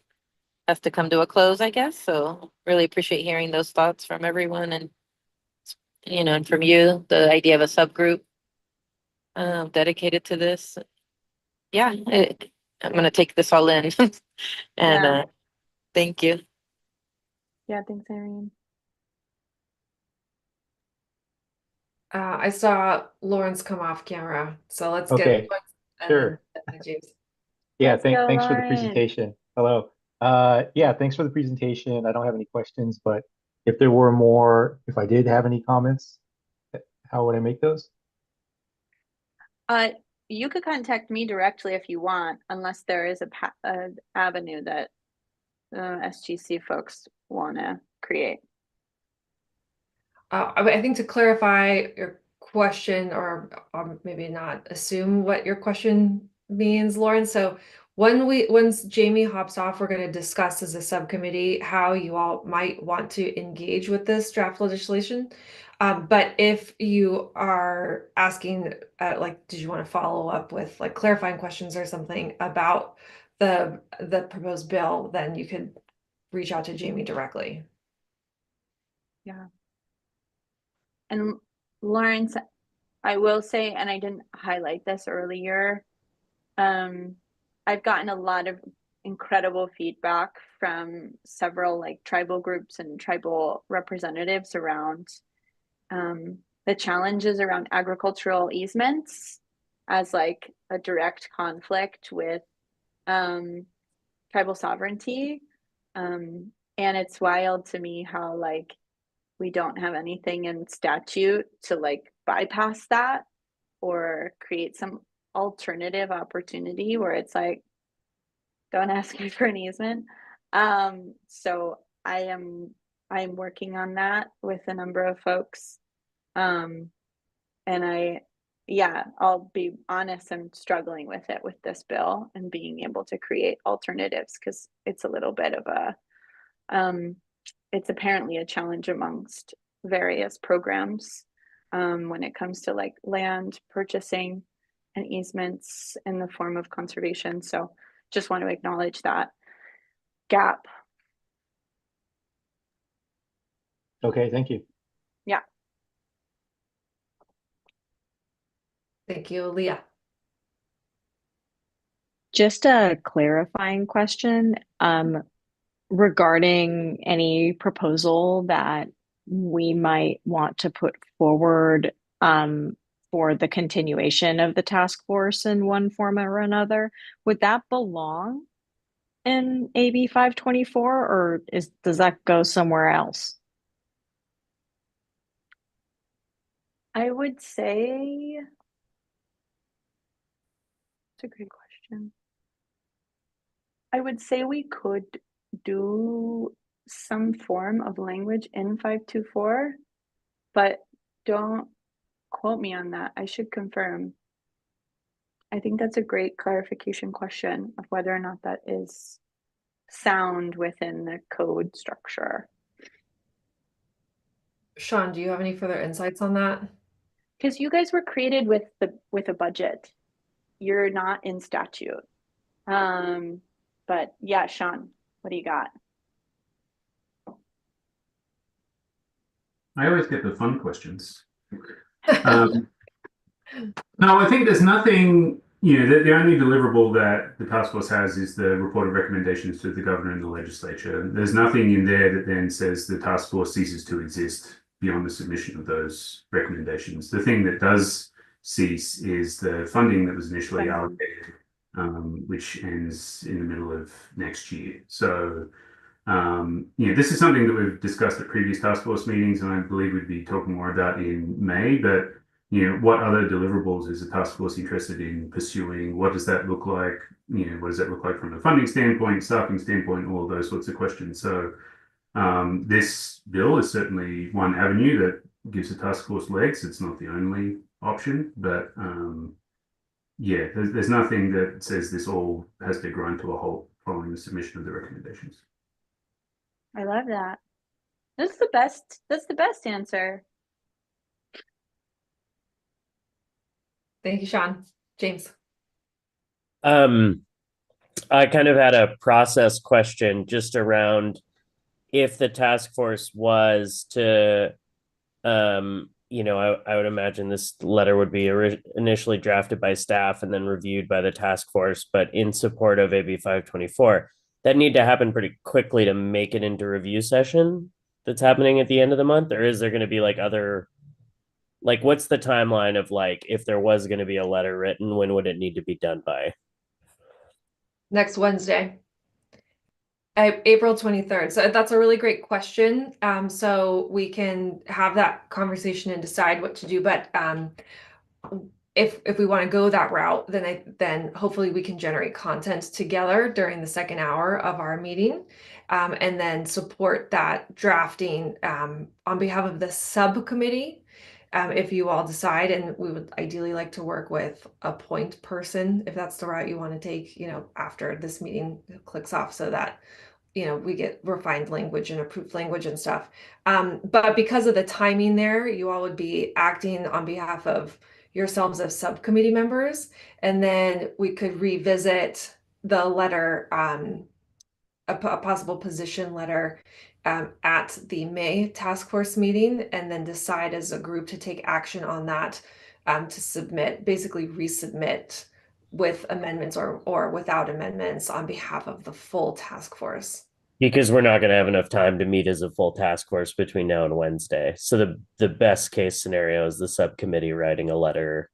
has to come to a close, I guess. So really appreciate hearing those thoughts from everyone and and from you, the idea of a subgroup dedicated to this. Yeah, I'm gonna take this all in. And Yeah. thank you. Yeah, thanks, Irene. I saw Lawrence come off camera, so let's get Okay, Lawrence and sure. then James. Yeah, Let's go, thanks for the Lawrence. presentation. Hello. Yeah, thanks for the presentation. I don't have any questions, but if there were more, if I did have any comments, how would I make those? You could contact me directly if you want, unless there is a avenue that SGC folks want to create. I think to clarify your question, or maybe not assume what your question means, Lauren. So once Jamie hops off, we're going to discuss as a subcommittee how you all might want to engage with this draft legislation. But if you are asking, did you want to follow up with like clarifying questions or something about the proposed bill, then you could reach out to Jamie directly. Yeah. And Lawrence, I will say, and I didn't highlight this earlier, I've gotten a lot of incredible feedback from several like tribal groups and tribal representatives around the challenges around agricultural easements as like a direct conflict with tribal sovereignty. And it's wild to me how like we don't have anything in statute to like bypass that or create some alternative opportunity where it's like, don't ask me for an easement. So I'm working on that with a number of folks. And I'll be honest, I'm struggling with it with this bill and being able to create alternatives because it's a little bit of a it's apparently a challenge amongst various programs when it comes to like land purchasing and easements in the form of conservation. So just want to acknowledge that gap. Okay, thank you. Yeah. Thank you, Leah. Just a clarifying question regarding any proposal that we might want to put forward for the continuation of the task force in one form or another. Would that belong in AB 524 or does that go somewhere else? I would say it's a great question. I would say we could do some form of language in 524, but don't quote me on that. I should confirm. I think that's a great clarification question of whether or not that is sound within the code structure. Sean, do you have any further insights on that? Because you guys were created with a budget. You're not in statute. But yeah, Sean, what do you got? I always get the fun questions. No, I think there's nothing, the only deliverable that the task force has is the report of recommendations to the governor and the legislature. There's nothing in there that then says the task force ceases to exist beyond the submission of those recommendations. The thing that does cease is the funding that was initially allocated, which ends in the middle of next year. So, this is something that we've discussed at previous task force meetings, and I believe we'd be talking more about in May. But what other deliverables is the task force interested in pursuing? What does that look like? What does that look like from a funding standpoint, staffing standpoint, all of those sorts of questions. So this bill is certainly one avenue that gives the task force legs. It's not the only option, but there's nothing that says this all has to grind to a halt following the submission of the recommendations. I love that. That's the best answer. Thank you, Sean. James. I kind of had a process question just around if the task force was to, I would imagine this letter would be initially drafted by staff and then reviewed by the task force, but in support of AB 524. That need to happen pretty quickly to make it into review session that's happening at the end of the month? Or is there going to be what's the timeline of if there was going to be a letter written, when would it need to be done by? Next Wednesday, April 23rd. So that's a really great question. So we can have that conversation and decide what to do. But if we want to go that route, then hopefully we can generate content together during the second hour of our meeting, and then support that drafting on behalf of the subcommittee. If you all decide, and we would ideally like to work with a point person, if that's the route you want to take, after this meeting clicks off, so that we get refined language and approved language and stuff. But because of the timing there, you all would be acting on behalf of yourselves as subcommittee members, and then we could revisit the letter, a possible position letter at the May task force meeting, and then decide as a group to take action on that, to submit, basically resubmit with amendments or without amendments on behalf of the full task force. Because we're not going to have enough time to meet as a full task force between now and Wednesday. So the best case scenario is the subcommittee writing a letter.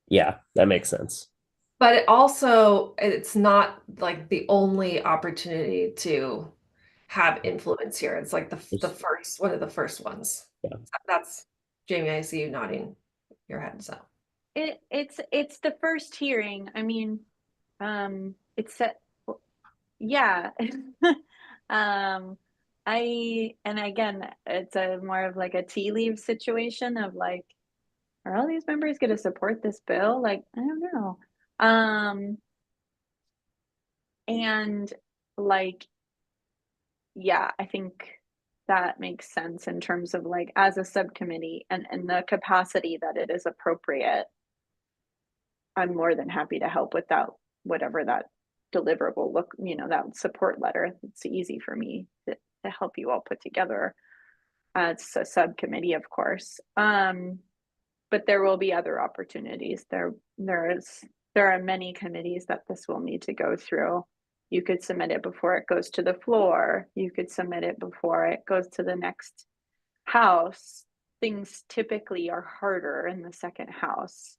Yeah, that makes sense. But it's not like the only opportunity to have influence here. It's like the first, one of the first ones. Yeah. That's, Jamie, I see you nodding your head. So it's the first hearing. I mean, it's set. Yeah. And again, it's a more of like a tea leaf situation of are all these members going to support this bill? I don't know. And yeah, I think that makes sense in terms of as a subcommittee and the capacity that it is appropriate. I'm more than happy to help with that, whatever that deliverable that support letter. It's easy for me to help you all put together. It's a subcommittee, of course, but there will be other opportunities. There are many committees that this will need to go through. You could submit it before it goes to the floor. You could submit it before it goes to the next house. Things typically are harder in the second house.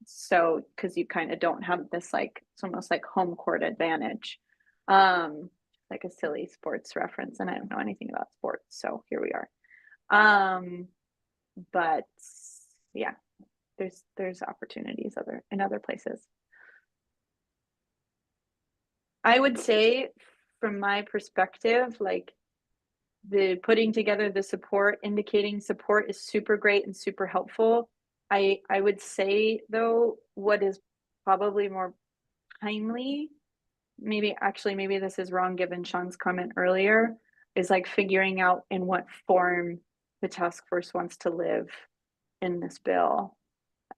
So because you kind of don't have this it's almost like home court advantage, like a silly sports reference, and I don't know anything about sports, so here we are. But yeah, there's opportunities in other places. I would say from my perspective, the putting together the support, indicating support is super great and super helpful. I would say, though, what is probably more timely, maybe this is wrong given Sean's comment earlier, is like figuring out in what form the task force wants to live in this bill,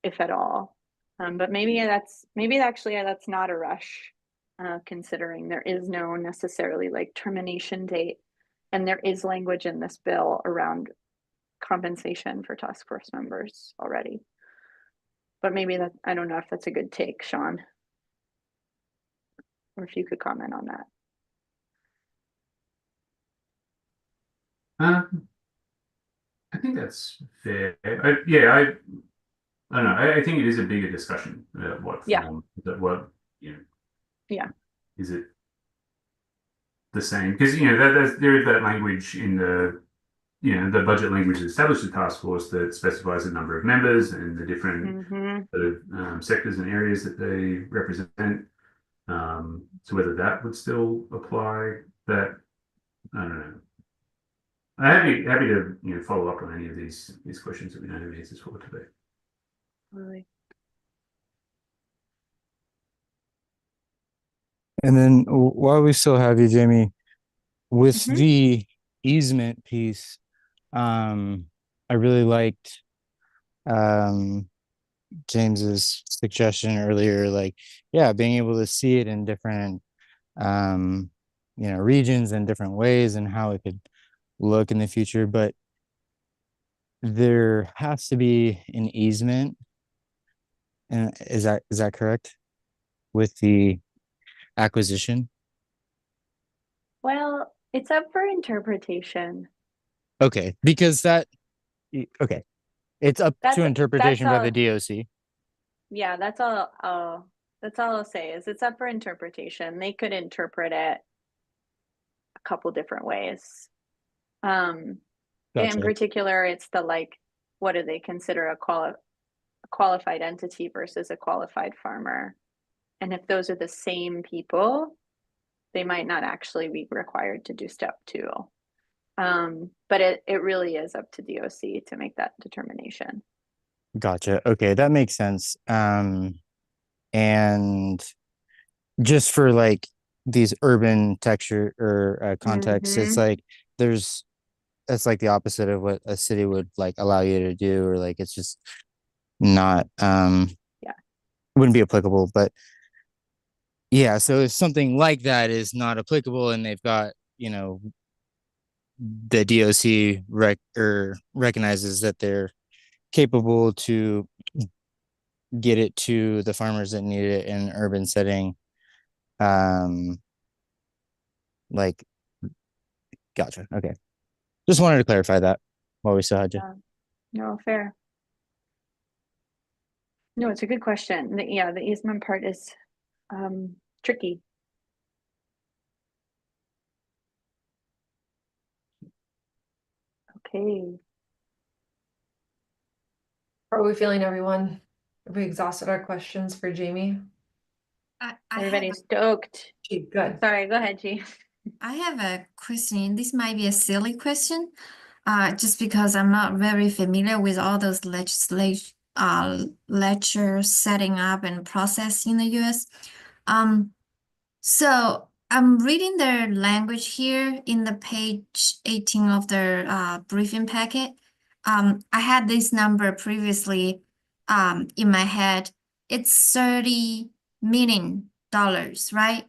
if at all. But maybe actually that's not a rush, considering there is no necessarily like termination date, and there is language in this bill around compensation for task force members already. But maybe that, I don't know if that's a good take, Sean, or if you could comment on that. I think that's fair. I don't know. I think it is a bigger discussion about what Yeah. form, what, Yeah. is it the same? Because, there is that language in the, the budget language that established the task force that specifies the number of members and the different sectors and areas that they represent. So whether that would still apply, that, I don't know. I'm happy to follow up on any of these questions that we don't have answers for today. Really. And then while we still have you, Jamie, with the easement piece, I really liked James's suggestion earlier, like, yeah, being able to see it in different regions and different ways and how it could look in the future. But there has to be an easement. And is that correct? With the acquisition? Well, it's up for interpretation. Okay, because okay. It's up to interpretation by the DOC. Yeah, that's all I'll say is it's up for interpretation. They could interpret it a couple different ways. Gotcha. In particular, it's the what do they consider a qualified entity versus a qualified farmer? And if those are the same people, they might not actually be required to do step 2. But it really is up to DOC to make that determination. Gotcha. Okay, that makes sense. And just for like these urban texture or contexts, it's like it's like the opposite of what a city would like allow you to do, or like it's just not wouldn't be applicable. But yeah, so if something like that is not applicable and they've got, the DOC recognizes that they're capable to get it to the farmers that need it in an urban setting, like, gotcha. Okay, just wanted to clarify that while we still had you. No, fair. No, it's a good question. The easement part is tricky. Okay. How are we feeling, everyone? Have we exhausted our questions for Jamie? Everybody's stoked. Good. Sorry, go ahead, G. I have a question. This might be a silly question, just because I'm not very familiar with all those lecture setting up and process in the US. So I'm reading their language here in the page 18 of their briefing packet. I had this number previously in my head. It's $30 million, right?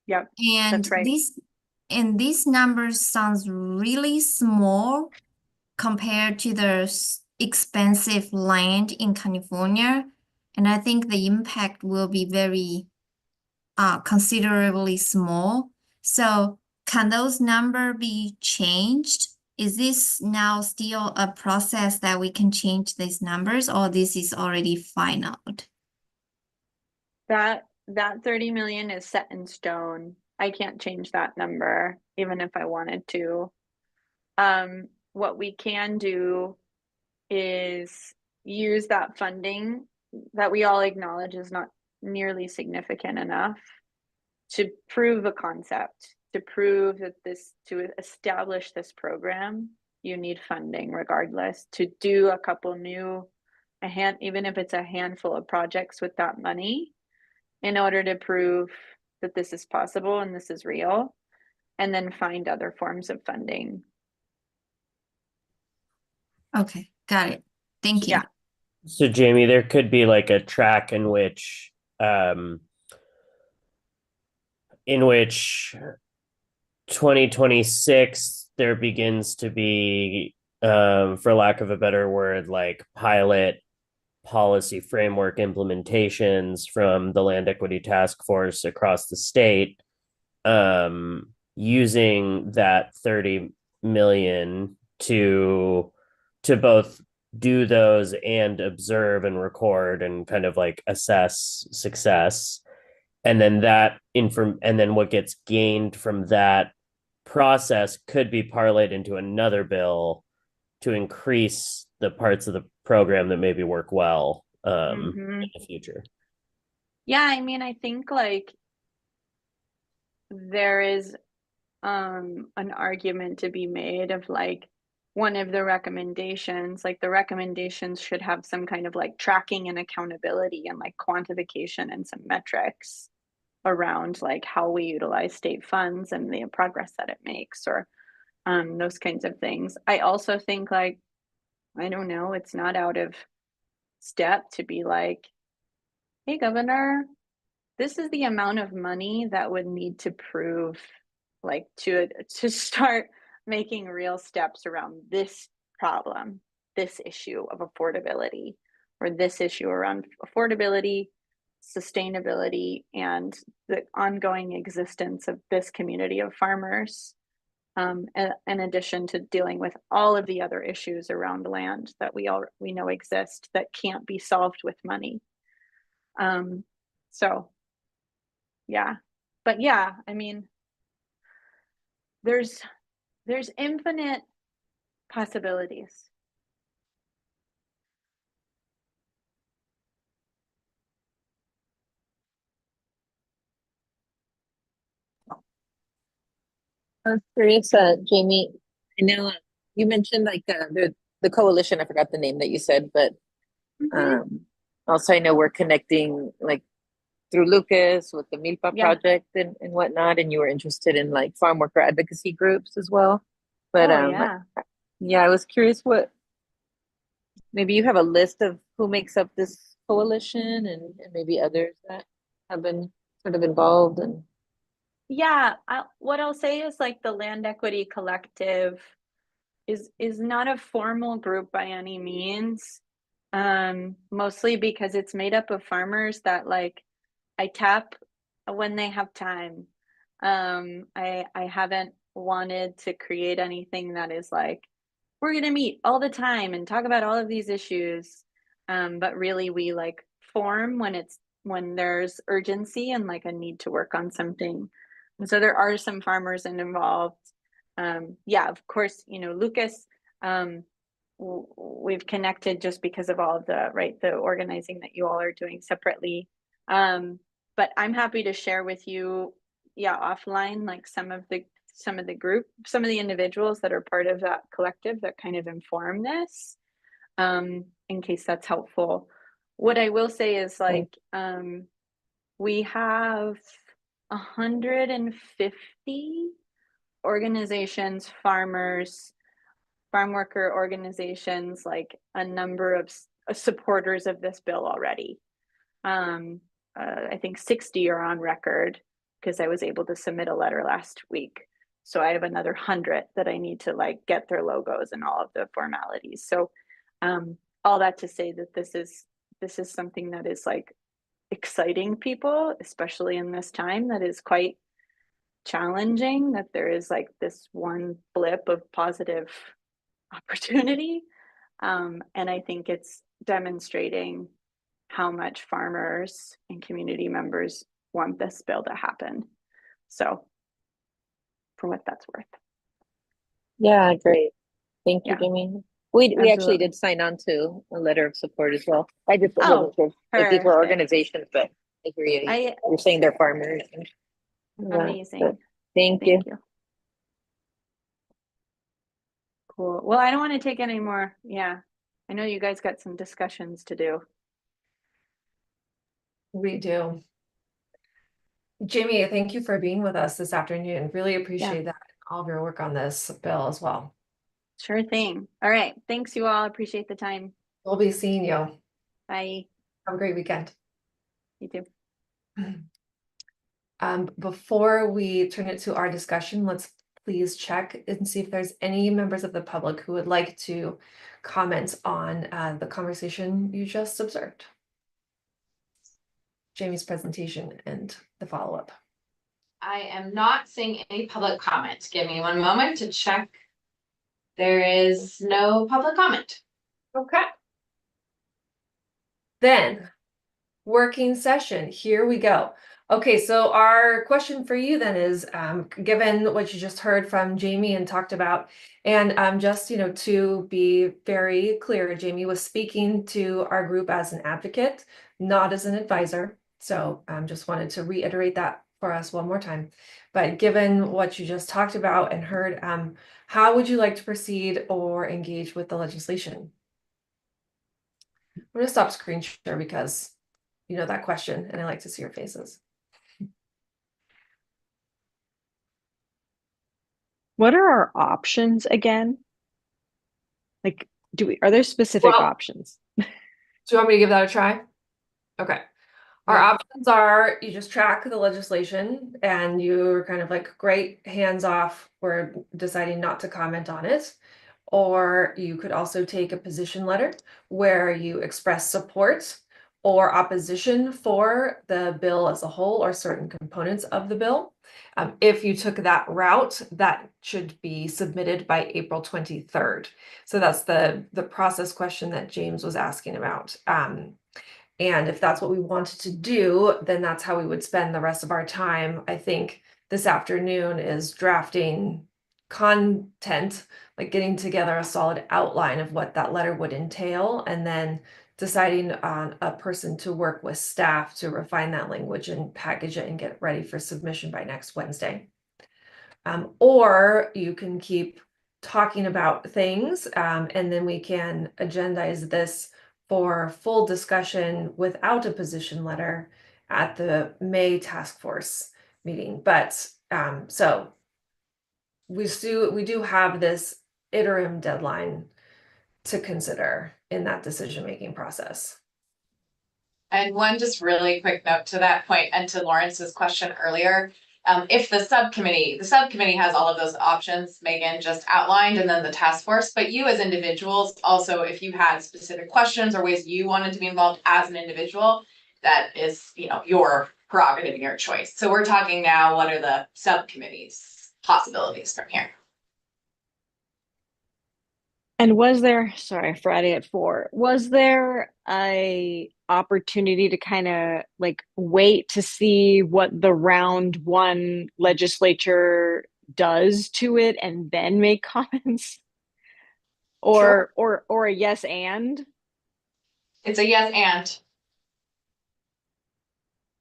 Yep, And that's right. these numbers sounds really small compared to the expensive land in California. And I think the impact will be very considerably small. So can those numbers be changed? Is this now still a process that we can change these numbers, or this is already final? That 30 million is set in stone. I can't change that number, even if I wanted to. What we can do is use that funding that we all acknowledge is not nearly significant enough to prove a concept, to prove that to establish this program, you need funding regardless, to do a couple even if it's a handful of projects with that money, in order to prove that this is possible and this is real. and then find other forms of funding. Okay, got it. Thank you. Yeah. So Jamie, there could be like a track in which 2026 there begins to be, for lack of a better word, like pilot policy framework implementations from the Land Equity Task Force across the state, using that 30 million to both do those and observe and record and kind of like assess success. And then and then what gets gained from that process could be parlayed into another bill to increase the parts of the program that maybe work well in the future. Yeah, I mean, I think like there is an argument to be made of like one of the recommendations, like the recommendations should have some kind of like tracking and accountability and like quantification and some metrics around like how we utilize state funds and the progress that it makes, or those kinds of things. I also think like, I don't know, it's not out of step to be like, hey, Governor, this is the amount of money that would need to prove like to start making real steps around this problem, this issue of affordability, or this issue around affordability, sustainability, and the ongoing existence of this community of farmers, in addition to dealing with all of the other issues around land that we know exist that can't be solved with money. So yeah, but yeah, I mean, there's infinite possibilities. I was curious, Jamie, I know you mentioned like the coalition, I forgot the name that you said, but also I know we're connecting like through Lucas with the Milpa project and whatnot, and you were interested in like farm worker advocacy groups as well. But yeah, I was curious what maybe you have a list of who makes up this coalition and maybe others that have been sort of involved. And yeah, what I'll say is like the Land Equity Collective is not a formal group by any means, mostly because it's made up of farmers that like I tap when they have time. I haven't wanted to create anything that is like, we're gonna meet all the time and talk about all of these issues. But really we like form when there's urgency and like a need to work on something. And so there are some farmers involved. Yeah, of course, you know, Lucas, we've connected just because of all of the organizing that you all are doing separately. But I'm happy to share with you, offline, like some of the individuals that are part of that collective that kind of inform this, in case that's helpful. What I will say is like, we have 150 organizations, farmers, farm worker organizations, like a number of supporters of this bill already. I think 60 are on record because I was able to submit a letter last week. So I have another 100 that I need to like get their logos and all of the formalities. So all that to say that this is something that is like exciting people, especially in this time that is quite challenging, that there is like this one blip of positive opportunity. And I think it's demonstrating how much farmers and community members want this bill to happen. So for what that's worth. yeah, great. Thank you, Jamie. We actually did sign on to a letter of support as well. I just wasn't sure if these were organizations, but I hear you. You're saying they're farmers. Amazing. Thank you. Cool. Well, I don't want to take any more. Yeah. I know you guys got some discussions to do. We do. Jamie, thank you for being with us this afternoon. Really appreciate that, all of your work on this bill as well. Sure thing. All right. Thanks, you all. Appreciate the time. We'll be seeing you. Bye. Have a great weekend. You too. Before we turn it to our discussion, let's please check and see if there's any members of the public who would like to comment on the conversation you just observed. Jamie's presentation and the follow-up. I am not seeing any public comment. Give me one moment to check. There is no public comment. Okay. Then, working session, here we go. Okay, so our question for you then is, given what you just heard from Jamie and talked about, and just, to be very clear, Jamie was speaking to our group as an advocate, not as an advisor. So just wanted to reiterate that for us one more time. But given what you just talked about and heard, how would you like to proceed or engage with the legislation? I'm going to stop screen share because you know that question and I like to see your faces. What are our options again? Like, are there specific options? Do you want me to give that a try? Okay. Our options are you just track the legislation and you're kind of like, great, hands off, we're deciding not to comment on it. Or you could also take a position letter where you express support or opposition for the bill as a whole or certain components of the bill. If you took that route, that should be submitted by April 23rd. So that's the process question that James was asking about. And if that's what we wanted to do, then that's how we would spend the rest of our time. I think this afternoon is drafting content, like getting together a solid outline of what that letter would entail, and then deciding on a person to work with staff to refine that language and package it and get ready for submission by next Wednesday. Or you can keep talking about things, and then we can agendize this for full discussion without a position letter at the May task force meeting. But so we do have this interim deadline to consider in that decision-making process. And one just really quick note to that point and to Lawrence's question earlier. If the subcommittee has all of those options Megan just outlined, and then the task force, but you as individuals also, if you had specific questions or ways you wanted to be involved as an individual, that is, your prerogative and your choice. So we're talking now, what are the subcommittee's possibilities from here? And was there, sorry, Friday at 4, was there a opportunity to kind of like wait to see what the round 1 legislature does to it and then make comments? Or Sure. or a yes and? It's a yes and.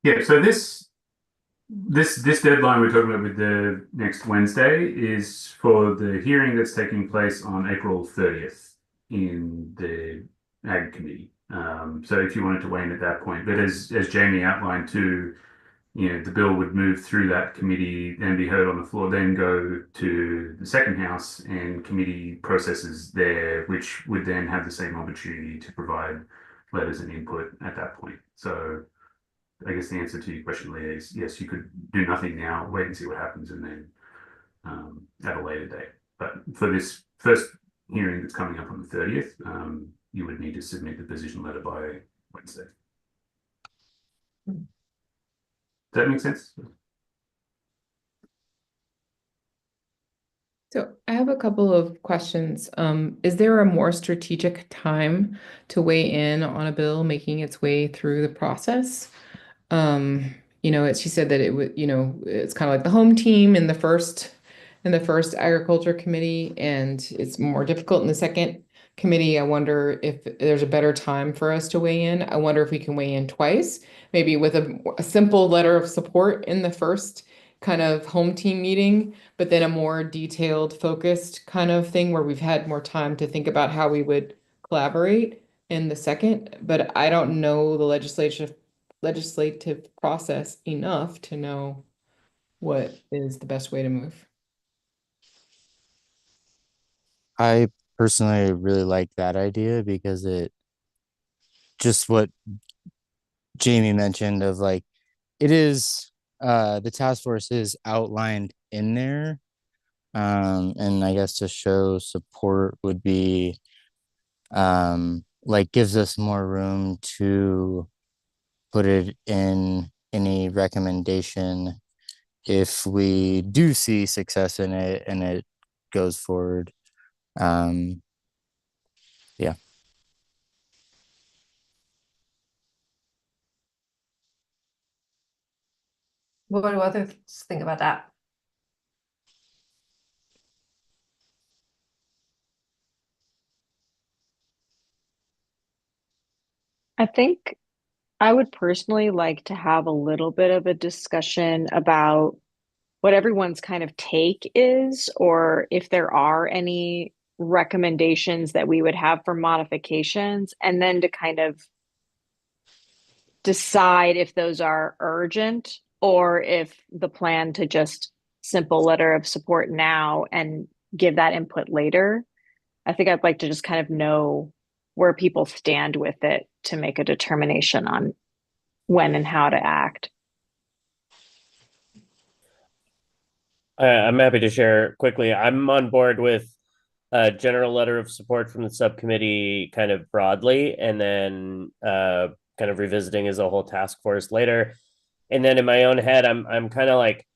Yeah, so this deadline we're talking about with the next Wednesday is for the hearing that's taking place on April 30th in the Ag Committee. So if you wanted to weigh in at that point, but as Jamie outlined too, the bill would move through that committee, then be heard on the floor, then go to the second house and committee processes there, which would then have the same opportunity to provide letters and input at that point. So I guess the answer to your question, Leah, is yes, you could do nothing now, wait and see what happens, and then at a later date. But for this first hearing that's coming up on the 30th, you would need to submit the position letter by Wednesday. Does that make sense? So I have a couple of questions. Is there a more strategic time to weigh in on a bill making its way through the process? She said that it would, it's kind of like the home team in the first agriculture committee, and it's more difficult in the second committee. I wonder if there's a better time for us to weigh in. I wonder if we can weigh in twice, maybe with a simple letter of support in the first kind of home team meeting, but then a more detailed, focused kind of thing where we've had more time to think about how we would collaborate in the second. But I don't know the legislative legislative process enough to know what is the best way to move. I personally really like that idea because it just what Jamie mentioned of like it is the task force is outlined in there. And I guess to show support would be like gives us more room to put it in any recommendation if we do see success in it and it goes forward. Um, yeah. What do others think about that? I think I would personally like to have a little bit of a discussion about what everyone's kind of take is, or if there are any recommendations that we would have for modifications, and then to kind of decide if those are urgent or if the plan to just simple letter of support now and give that input later. I think I'd like to just kind of know where people stand with it to make a determination on when and how to act. I'm happy to share quickly. I'm on board with a general letter of support from the subcommittee kind of broadly, and then kind of revisiting as a whole task force later. And then in my own head, I'm kind of like,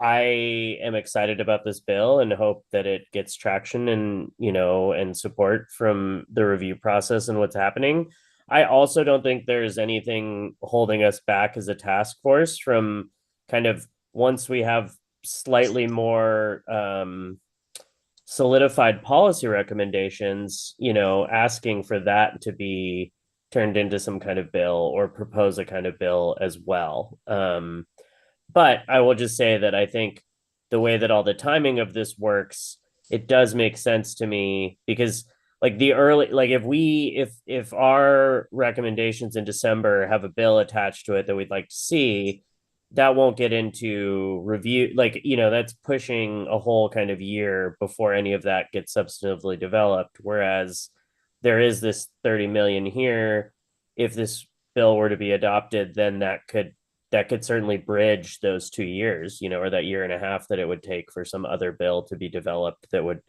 I am excited about this bill and hope that it gets traction and, and support from the review process and what's happening. I also don't think there's anything holding us back as a task force from kind of once we have slightly more solidified policy recommendations, asking for that to be turned into some kind of bill or propose a kind of bill as well. But I will just say that I think the way that all the timing of this works, it does make sense to me because like if our recommendations in December have a bill attached to it that we'd like to see, that won't get into review. Like, that's pushing a whole kind of year before any of that gets substantively developed. Whereas there is this 30 million here. If this bill were to be adopted, then that could certainly bridge those 2 years, or that year and a half that it would take for some other bill to be developed that would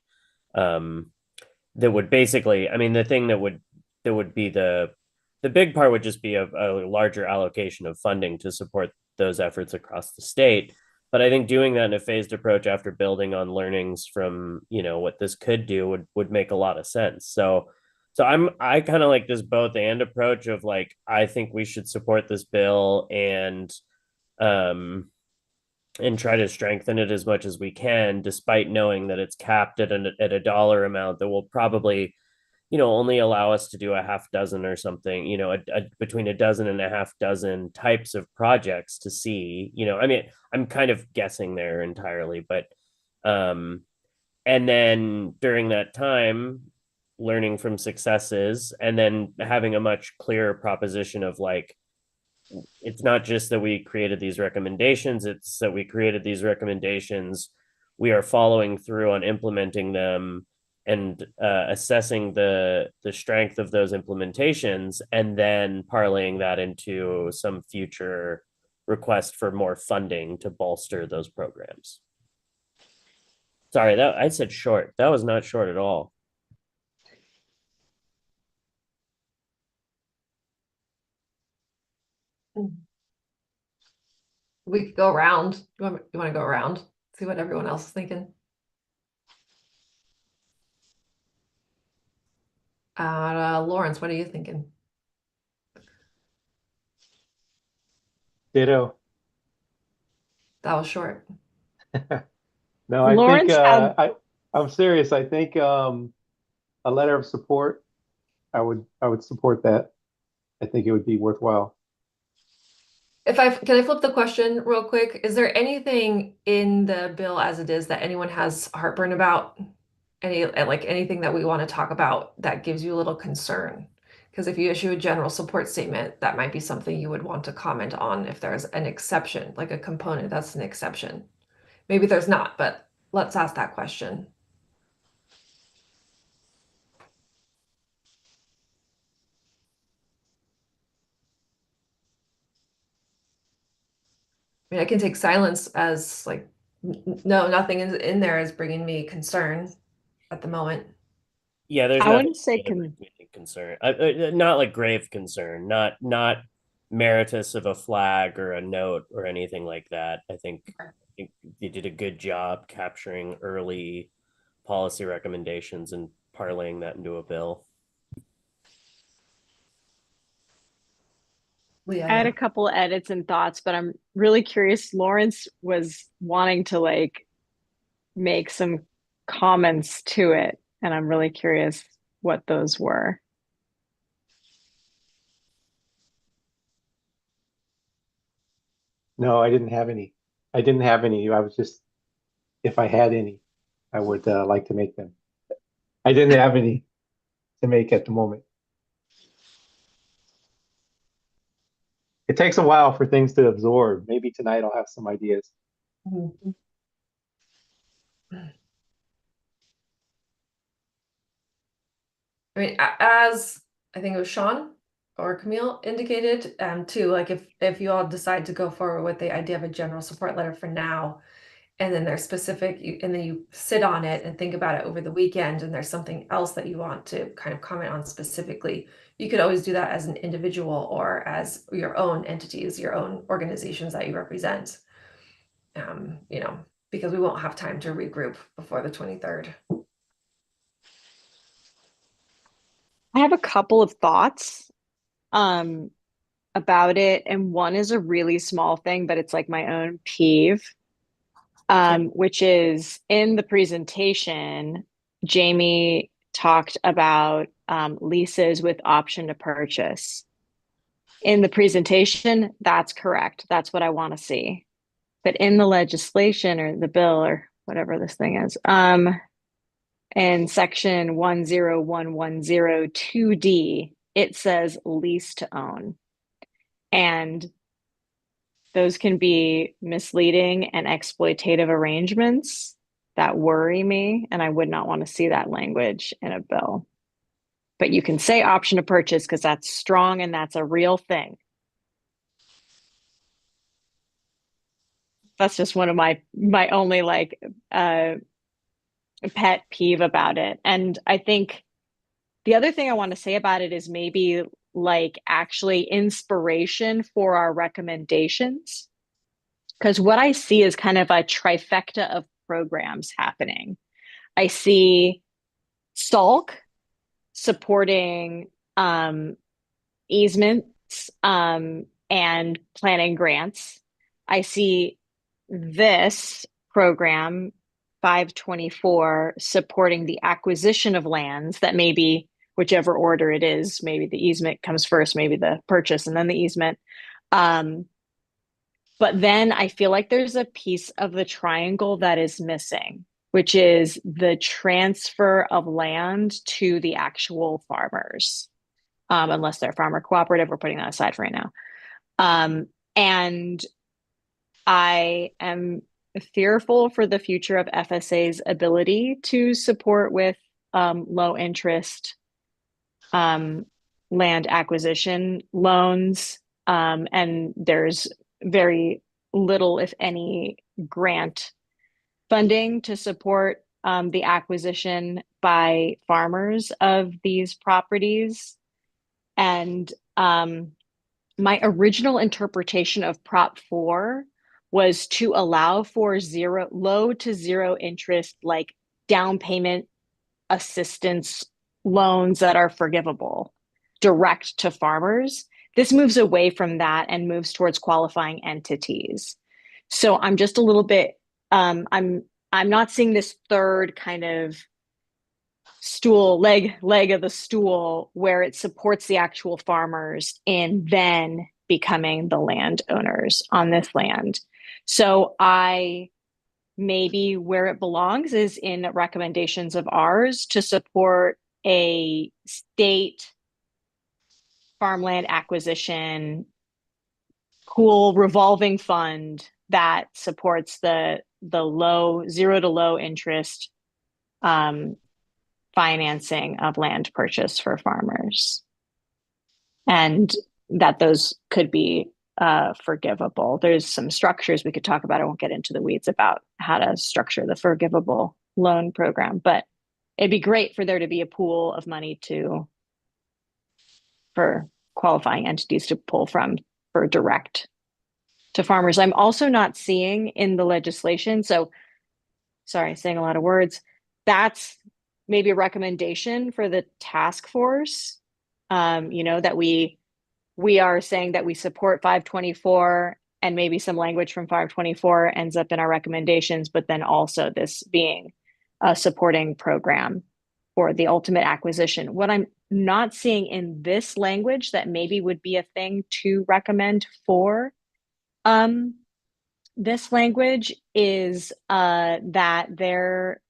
basically, I mean, the thing that would be the big part would just be a larger allocation of funding to support those efforts across the state. But I think doing that in a phased approach after building on learnings from, what this could do would make a lot of sense. So I kind of like this both and approach of like, I think we should support this bill um and try to strengthen it as much as we can, despite knowing that it's capped at a dollar amount that will probably, only allow us to do a half dozen or something, between a dozen and a half dozen types of projects to see, I mean, I'm kind of guessing there entirely, but, and then during that time, learning from successes and then having a much clearer proposition of like, it's not just that we created these recommendations, it's that we created these recommendations, we are following through on implementing them and assessing the strength of those implementations and then parlaying that into some future request for more funding to bolster those programs. Sorry, that I said short. That was not short at all. We could go around. You want to go around? See what everyone else is thinking. Lawrence, what are you thinking? Ditto. That was short. No, I think Lawrence had I'm serious. I think a letter of support, I would support that. I think it would be worthwhile. Can I flip the question real quick? Is there anything in the bill as it is that anyone has heartburn about? Anything that we want to talk about that gives you a little concern? Because if you issue a general support statement, that might be something you would want to comment on if there's an exception, like a component that's an exception. Maybe there's not, but let's ask that question. I mean, I can take silence as like, no, nothing in there is bringing me concern at the moment. Yeah, there's I nothing wouldn't say really that brings me concern. Not like grave concern, not meritorious of a flag or a note or anything like that. I think you did a good job capturing early policy recommendations and parlaying that into a bill. Leah, I had yeah. a couple edits and thoughts, but I'm really curious. Lawrence was wanting to like make some comments to it, and I'm really curious what those were. No, I didn't have any. I didn't have any. I was just, if I had any, I would like to make them. I didn't have any to make at the moment. It takes a while for things to absorb. Maybe tonight I'll have some ideas. Mhm. I mean, as I think it was Sean or Camille indicated, too, like if you all decide to go forward with the idea of a general support letter for now, and then there's specific, and then you sit on it and think about it over the weekend, and there's something else that you want to kind of comment on specifically, you could always do that as an individual or as your own entities, your own organizations that you represent. You know, because we won't have time to regroup before the 23rd. I have a couple of thoughts about it, and one is a really small thing, but it's like my own peeve, which is in the presentation, Jamie talked about leases with option to purchase. In the presentation, that's correct. That's what I want to see. But in the legislation or the bill or whatever this thing is, in section 10110(2)D, it says lease to own. And those can be misleading and exploitative arrangements that worry me, and I would not want to see that language in a bill. But you can say option to purchase because that's strong and that's a real thing. That's just one of my only like pet peeve about it. And I think the other thing I want to say about it is maybe like actually inspiration for our recommendations. Because what I see is kind of a trifecta of programs happening. I see SALC supporting easements and planning grants. I see this program 524 supporting the acquisition of lands that maybe whichever order it is, maybe the easement comes first, maybe the purchase and then the easement. But then I feel like there's a piece of the triangle that is missing, which is the transfer of land to the actual farmers, unless they're farmer cooperative. We're putting that aside for right now. And I am fearful for the future of FSA's ability to support with low interest land acquisition loans. And there's very little, if any, grant funding to support the acquisition by farmers of these properties. And my original interpretation of Prop 4 was to allow for low to zero interest, like down payment assistance loans that are forgivable direct to farmers. This moves away from that and moves towards qualifying entities. So I'm just a little bit, I'm not seeing this third kind of leg of the stool where it supports the actual farmers and then becoming the landowners on this land. So I maybe where it belongs is in recommendations of ours to support a state farmland acquisition pool revolving fund that supports the low, zero to low interest financing of land purchase for farmers, and that those could be forgivable. There's some structures we could talk about. I won't get into the weeds about how to structure the forgivable loan program, but it'd be great for there to be a pool of money for qualifying entities to pull from for direct to farmers. I'm also not seeing in the legislation, so sorry, saying a lot of words, that's maybe a recommendation for the task force. That we are saying that we support 524, and maybe some language from 524 ends up in our recommendations, but then also this being a supporting program for the ultimate acquisition. What I'm not seeing in this language that maybe would be a thing to recommend for this language is that there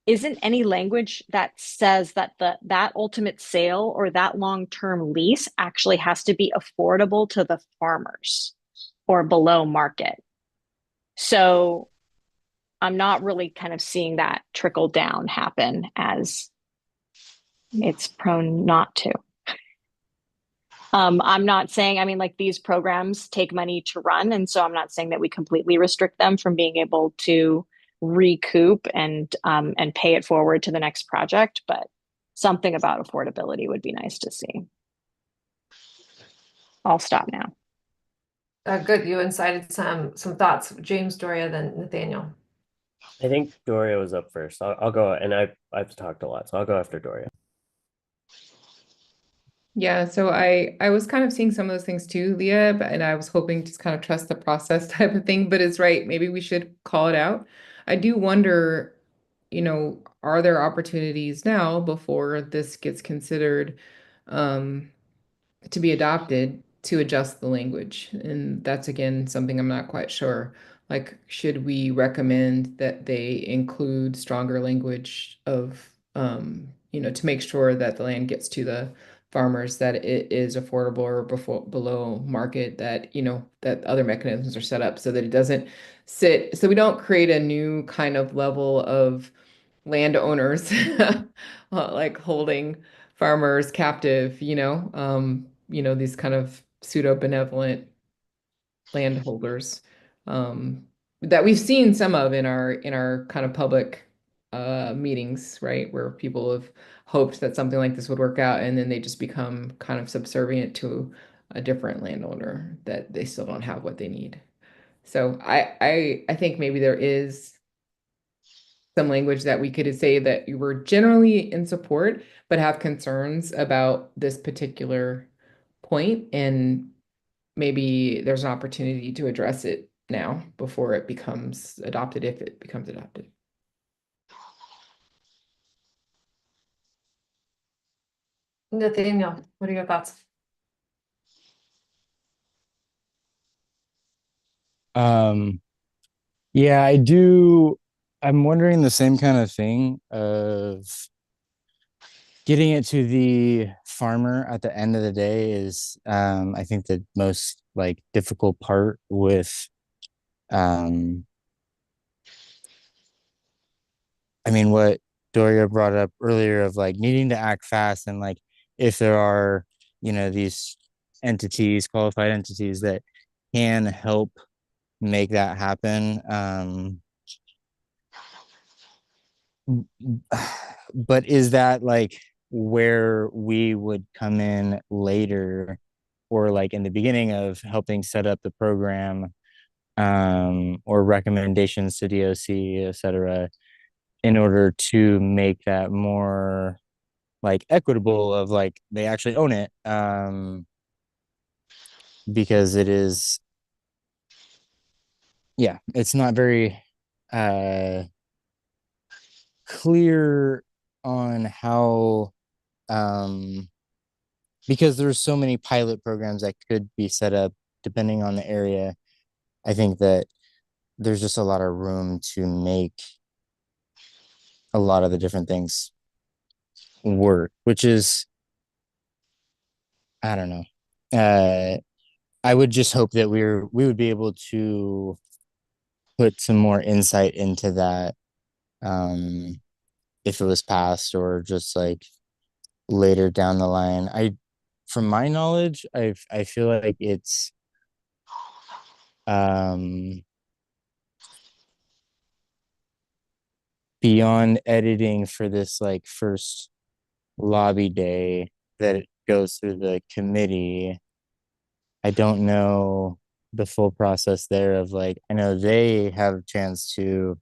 isn't any language that says that that ultimate sale or that long-term lease actually has to be affordable to the farmers or below market. So I'm not really kind of seeing that trickle down happen, as it's prone not to. I'm not saying, I mean, like, these programs take money to run, and so I'm not saying that we completely restrict them from being able to recoup and pay it forward to the next project, but something about affordability would be nice to see. I'll stop now. Good. You incited some thoughts. James, Doria, then Nathaniel. I think Doria was up first. I'll go, and I've talked a lot, so I'll go after Doria. Yeah, so I was kind of seeing some of those things too, Leah, and I was hoping to kind of trust the process type of thing, but it's right. Maybe we should call it out. I do wonder, are there opportunities now before this gets considered to be adopted to adjust the language? And that's again something I'm not quite sure. Like, should we recommend that they include stronger language of, to make sure that the land gets to the farmers, that it is affordable or below market, that, that other mechanisms are set up so that it doesn't sit, so we don't create a new kind of level of landowners like holding farmers captive, these kind of pseudo benevolent landholders that we've seen some of in our kind of public meetings, right, where people have hoped that something like this would work out, and then they just become kind of subservient to a different landowner that they still don't have what they need. So I think maybe there is some language that we could say that you were generally in support, but have concerns about this particular point, and maybe there's an opportunity to address it now before it becomes adopted, if it becomes adopted. Nathaniel, what are your thoughts? Yeah, I do. I'm wondering the same kind of thing of getting it to the farmer at the end of the day is, I think, the most like difficult part with, I mean, what Doria brought up earlier of like needing to act fast, and like if there are, these entities, qualified entities that can help make that happen. But is that like where we would come in later, or like in the beginning of helping set up the program, or recommendations to DOC, et cetera, in order to make that more like equitable, of like they actually own it, because it is, yeah, it's not very clear on how, because there's so many pilot programs that could be set up depending on the area. I think that there's just a lot of room to make a lot of the different things work, which is I don't know. I would just hope that we would be able to put some more insight into that, um, if it was passed or just like later down the line. From my knowledge, I feel like it's um beyond editing for this like first lobby day that it goes through the committee. I don't know the full process there of like, I know they have a chance to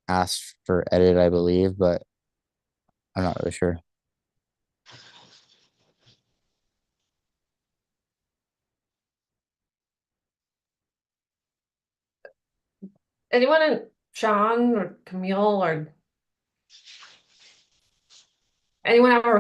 ask for edit, I believe, but I'm not really sure. Anyone, Sean or Camille or anyone have a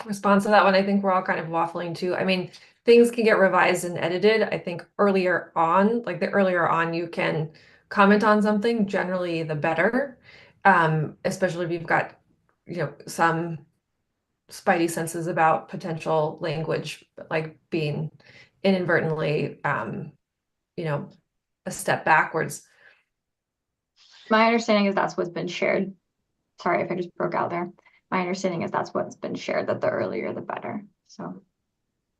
response to that one? I think we're all kind of waffling too. I mean, things can get revised and edited. I think earlier on, like the earlier on you can comment on something, generally the better. Especially if you've got, some spidey senses about potential language, like being inadvertently, you know, a step backwards. My understanding is that's what's been shared. Sorry if I just broke out there. My understanding is that's what's been shared, that the earlier the better. So.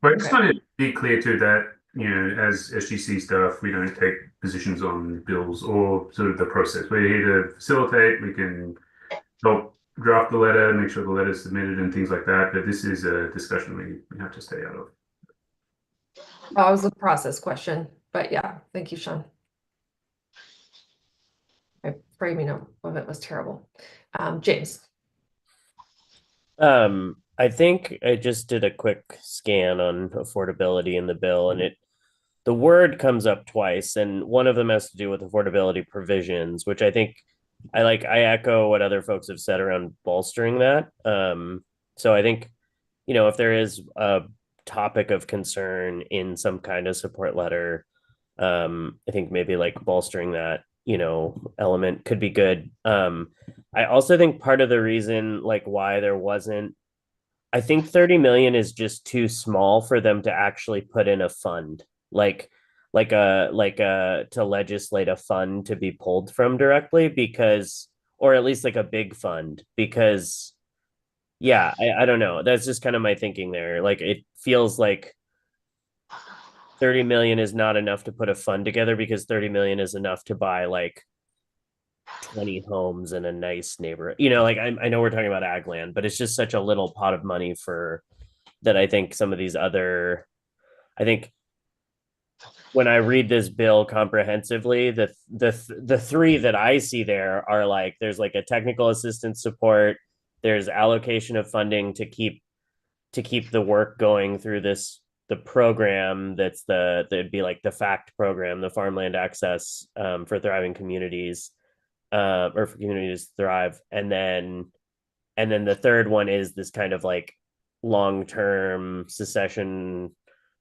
But it's kind of be clear too that, as SGC staff, we don't take positions on bills or sort of the process. We're here to facilitate. We can help draft the letter, make sure the letter is submitted and things like that. But this is a discussion we have to stay out of. That was a process question, but yeah, thank you, Sean. My framing of it was terrible. James. I think I just did a quick scan on affordability in the bill, and the word comes up twice, and one of them has to do with affordability provisions, which I think I echo what other folks have said around bolstering that. So I think, if there is a topic of concern in some kind of support letter, I think maybe like bolstering that, element could be good. I also think part of the reason like why there wasn't, I think 30 million is just too small for them to actually put in a fund, like to legislate a fund to be pulled from directly, because, or at least like a big fund, because yeah, I don't know, that's just kind of my thinking there. Like it feels like 30 million is not enough to put a fund together, because 30 million is enough to buy like 20 homes in a nice neighborhood. Like I know we're talking about ag land, but it's just such a little pot of money for that. I think some of these other, I think when I read this bill comprehensively, the three that I see there are like, there's like a technical assistance support, there's allocation of funding to keep the work going through the program that'd be like the FACT program, the farmland access, for thriving communities, or for communities to thrive. And then the third one is this kind of like long-term succession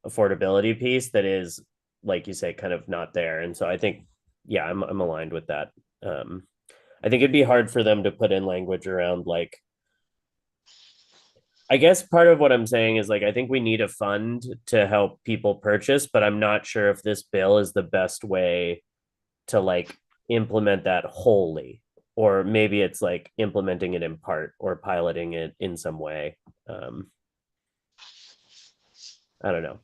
affordability piece that is, like you say, kind of not there. And so I think, yeah, I'm aligned with that. I think it'd be hard for them to put in language around like, I guess part of what I'm saying is like, I think we need a fund to help people purchase, but I'm not sure if this bill is the best way to like implement that wholly, or maybe it's like implementing it in part or piloting it in some way. I don't know.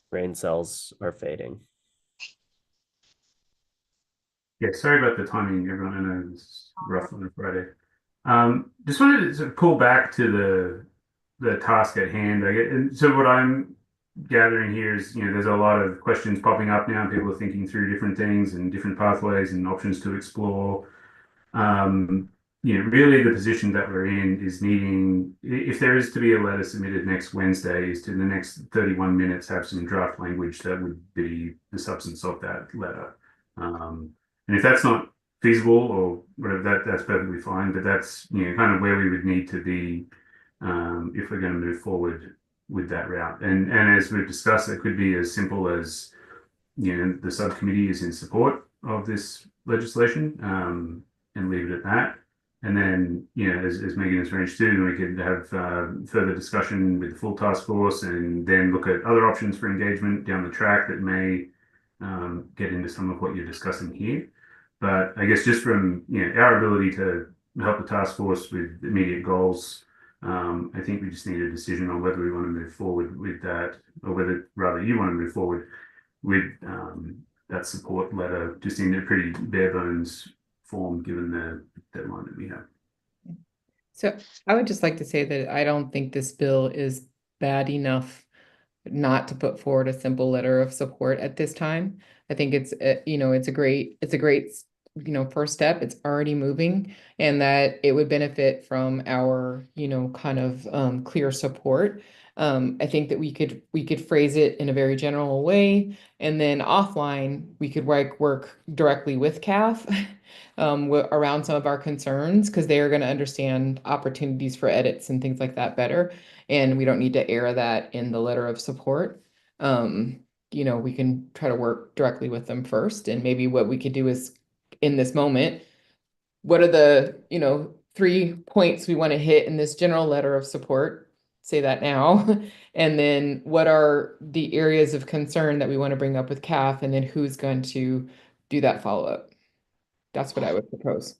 Brain cells are fading. Yeah, sorry about the timing, everyone. I know it's rough on a Friday. Just wanted to sort of pull back to the task at hand. And so what I'm gathering here is, there's a lot of questions popping up now. People are thinking through different things and different pathways and options to explore. Really the position that we're in is needing, if there is to be a letter submitted next Wednesday, is to in the next 31 minutes have some draft language that would be the substance of that letter. And if that's not feasible or whatever, that's perfectly fine. But that's kind of where we would need to be, if we're going to move forward with that route. And as we've discussed, it could be as simple as the subcommittee is in support of this legislation, and leave it at that. And then, as Megan has arranged too, we could have further discussion with the full task force and then look at other options for engagement down the track that may get into some of what you're discussing here. But I guess just from our ability to help the task force with immediate goals, I think we just need a decision on whether we want to move forward with that, or whether rather you want to move forward with that support letter, just in a pretty bare bones form, given the deadline that we have. So I would just like to say that I don't think this bill is bad enough not to put forward a simple letter of support at this time. I think it's it's a great first step. It's already moving, and that it would benefit from our kind of clear support. I think that we could phrase it in a very general way, and then offline we could work directly with CAF around some of our concerns, because they are going to understand opportunities for edits and things like that better, and we don't need to air that in the letter of support. We can try to work directly with them first, and maybe what we could do is, in this moment, what are the 3 points we want to hit in this general letter of support? Say that now. And then what are the areas of concern that we want to bring up with CAF, and then who's going to do that follow-up? That's what I would propose.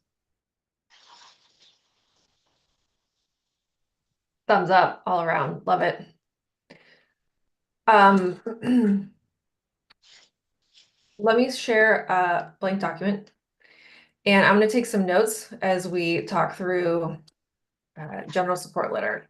Thumbs up all around. Love it. Let me share a blank document, and I'm going to take some notes as we talk through general support letter.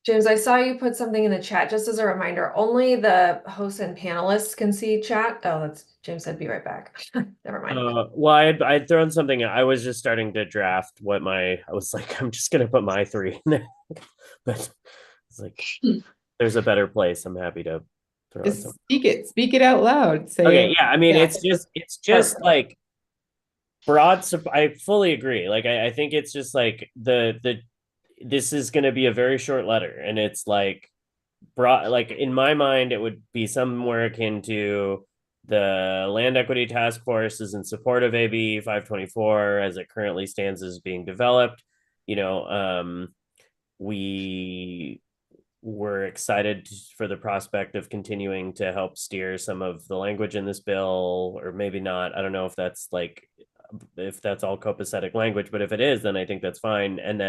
James, I saw you put something in the chat. Just as a reminder, only the hosts and panelists can see chat. Oh, that's James said be right back. Never mind. Well, I'd thrown something. I was just starting to draft I was like, I'm just gonna put my 3 in there. But it's like there's a better place. I'm happy to throw it. Speak it out loud. Say okay, it. yeah. I mean, it's just like broad. I fully agree. Like, I think it's just like this is going to be a very short letter, and it's like broad. Like, in my mind, it would be somewhere akin to the Land Equity Task Force is in support of AB 524 as it currently stands, as being developed. We were excited for the prospect of continuing to help steer some of the language in this bill, or maybe not. I don't know if that's all copacetic language, but if it is, then I think that's fine. And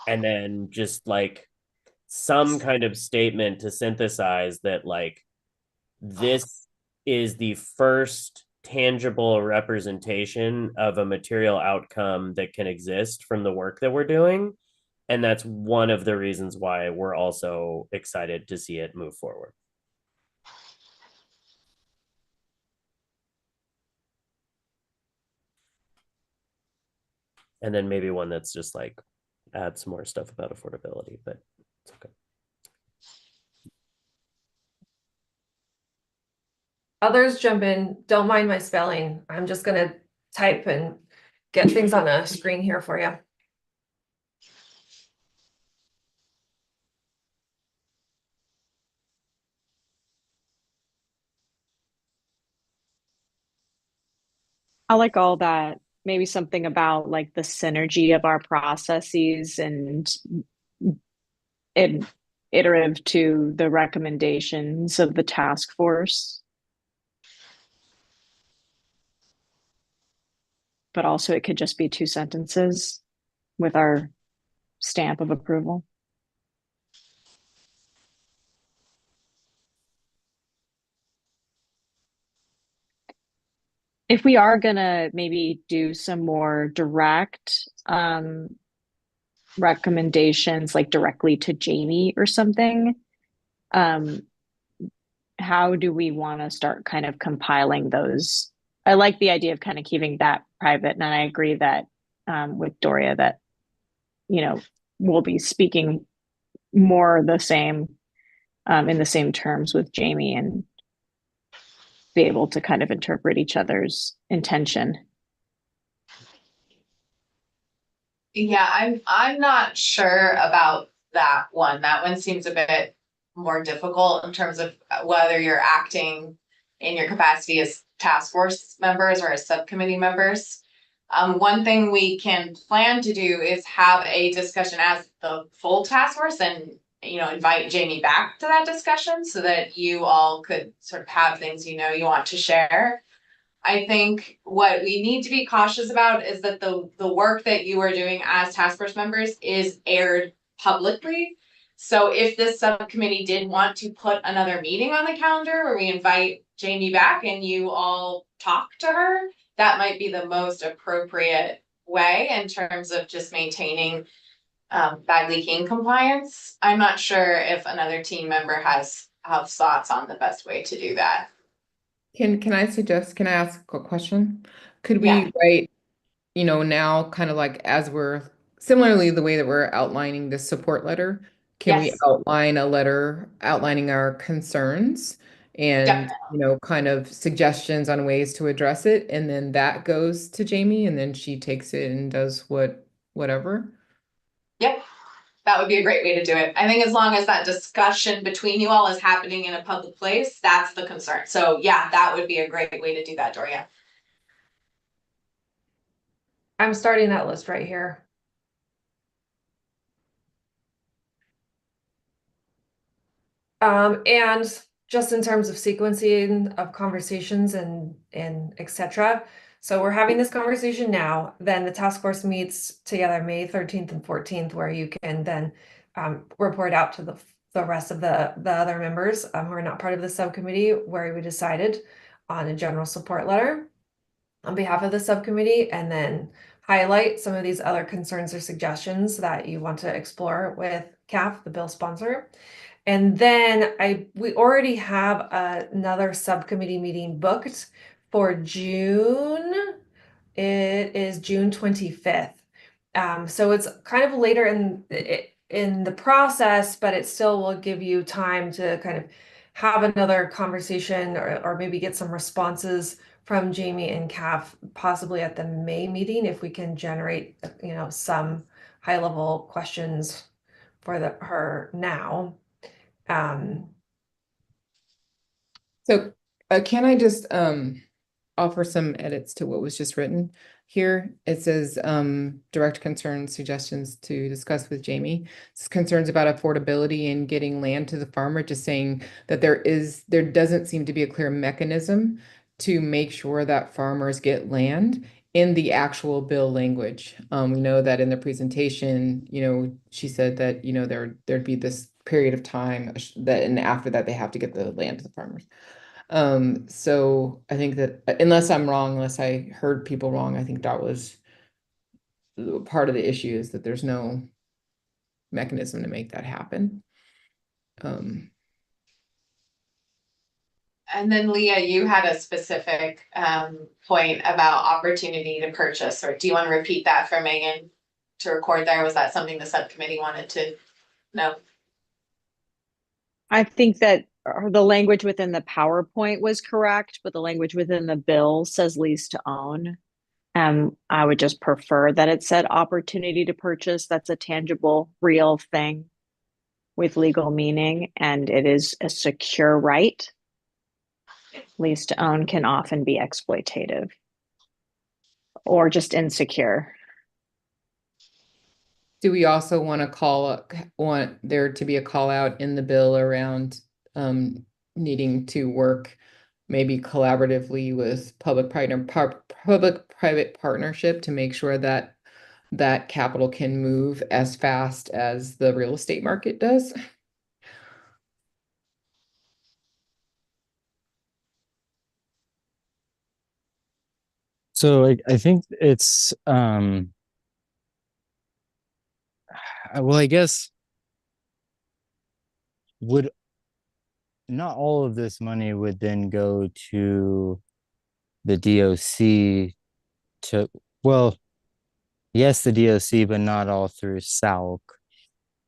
then just like some kind of statement to synthesize that, like, this is the first tangible representation of a material outcome that can exist from the work that we're doing. And that's one of the reasons why we're also excited to see it move forward. And then maybe one that's just like add some more stuff about affordability, but it's okay. Others jump in. Don't mind my spelling. I'm just gonna type and get things on a screen here for you. I like all that. Maybe something about like the synergy of our processes and iterative to the recommendations of the task force. But also it could just be 2 sentences with our stamp of approval. If we are gonna maybe do some more direct recommendations, like directly to Jamie or something, how do we want to start kind of compiling those? I like the idea of kind of keeping that private, and I agree that with Doria that we'll be speaking more the same in the same terms with Jamie, and be able to kind of interpret each other's intention. Yeah, I'm not sure about that one. That one seems a bit more difficult in terms of whether you're acting in your capacity as task force members or as subcommittee members. One thing we can plan to do is have a discussion as the full task force and, invite Jamie back to that discussion so that you all could sort of have things you want to share. I think what we need to be cautious about is that the work that you are doing as task force members is aired publicly. So if this subcommittee did want to put another meeting on the calendar where we invite Jamie back and you all talk to her, that might be the most appropriate way in terms of just maintaining Bagley King compliance. I'm not sure if another team member has thoughts on the best way to do that. Can I ask a question? Could Yeah. we write, now kind of like as we're similarly the way that we're outlining this support letter, can we Yes. outline a letter outlining our concerns and, Definitely. kind of suggestions on ways to address it, and then that goes to Jamie and then she takes it and does whatever? Yep. That would be a great way to do it. I think as long as that discussion between you all is happening in a public place, that's the concern. So yeah, that would be a great way to do that, Doria. I'm starting that list right here. And just in terms of sequencing of conversations and etc. So we're having this conversation now, then the task force meets together May 13th and 14th, where you can then report out to the rest of the other members who are not part of the subcommittee, where we decided on a general support letter on behalf of the subcommittee, and then highlight some of these other concerns or suggestions that you want to explore with CAF, the bill sponsor. And then we already have another subcommittee meeting booked for June. It is June 25th. So it's kind of later in the process, but it still will give you time to kind of have another conversation or maybe get some responses from Jamie and CAF, possibly at the May meeting, if we can generate, some high level questions for her now. So can I just offer some edits to what was just written here? It says direct concerns, suggestions to discuss with Jamie. It's concerns about affordability and getting land to the farmer, just saying that there doesn't seem to be a clear mechanism to make sure that farmers get land in the actual bill language. We know that in the presentation, she said that, there'd be this period of time that, and after that, they have to get the land to the farmers. So I think that unless I'm wrong, unless I heard people wrong, I think that was part of the issue, is that there's no mechanism to make that happen. And then Leah, you had a specific point about opportunity to purchase, or do you want to repeat that for Megan to record there? Was that something the subcommittee wanted to know? I think that the language within the PowerPoint was correct, but the language within the bill says lease to own. I would just prefer that it said opportunity to purchase. That's a tangible, real thing with legal meaning, and it is a secure right. Lease to own can often be exploitative or just insecure. Do we also want there to be a call out in the bill around needing to work maybe collaboratively with public-private partnership to make sure that that capital can move as fast as the real estate market does? So I think it's well, I guess would not all of this money would then go to the DOC to, well, yes, the DOC, but not all through SALC.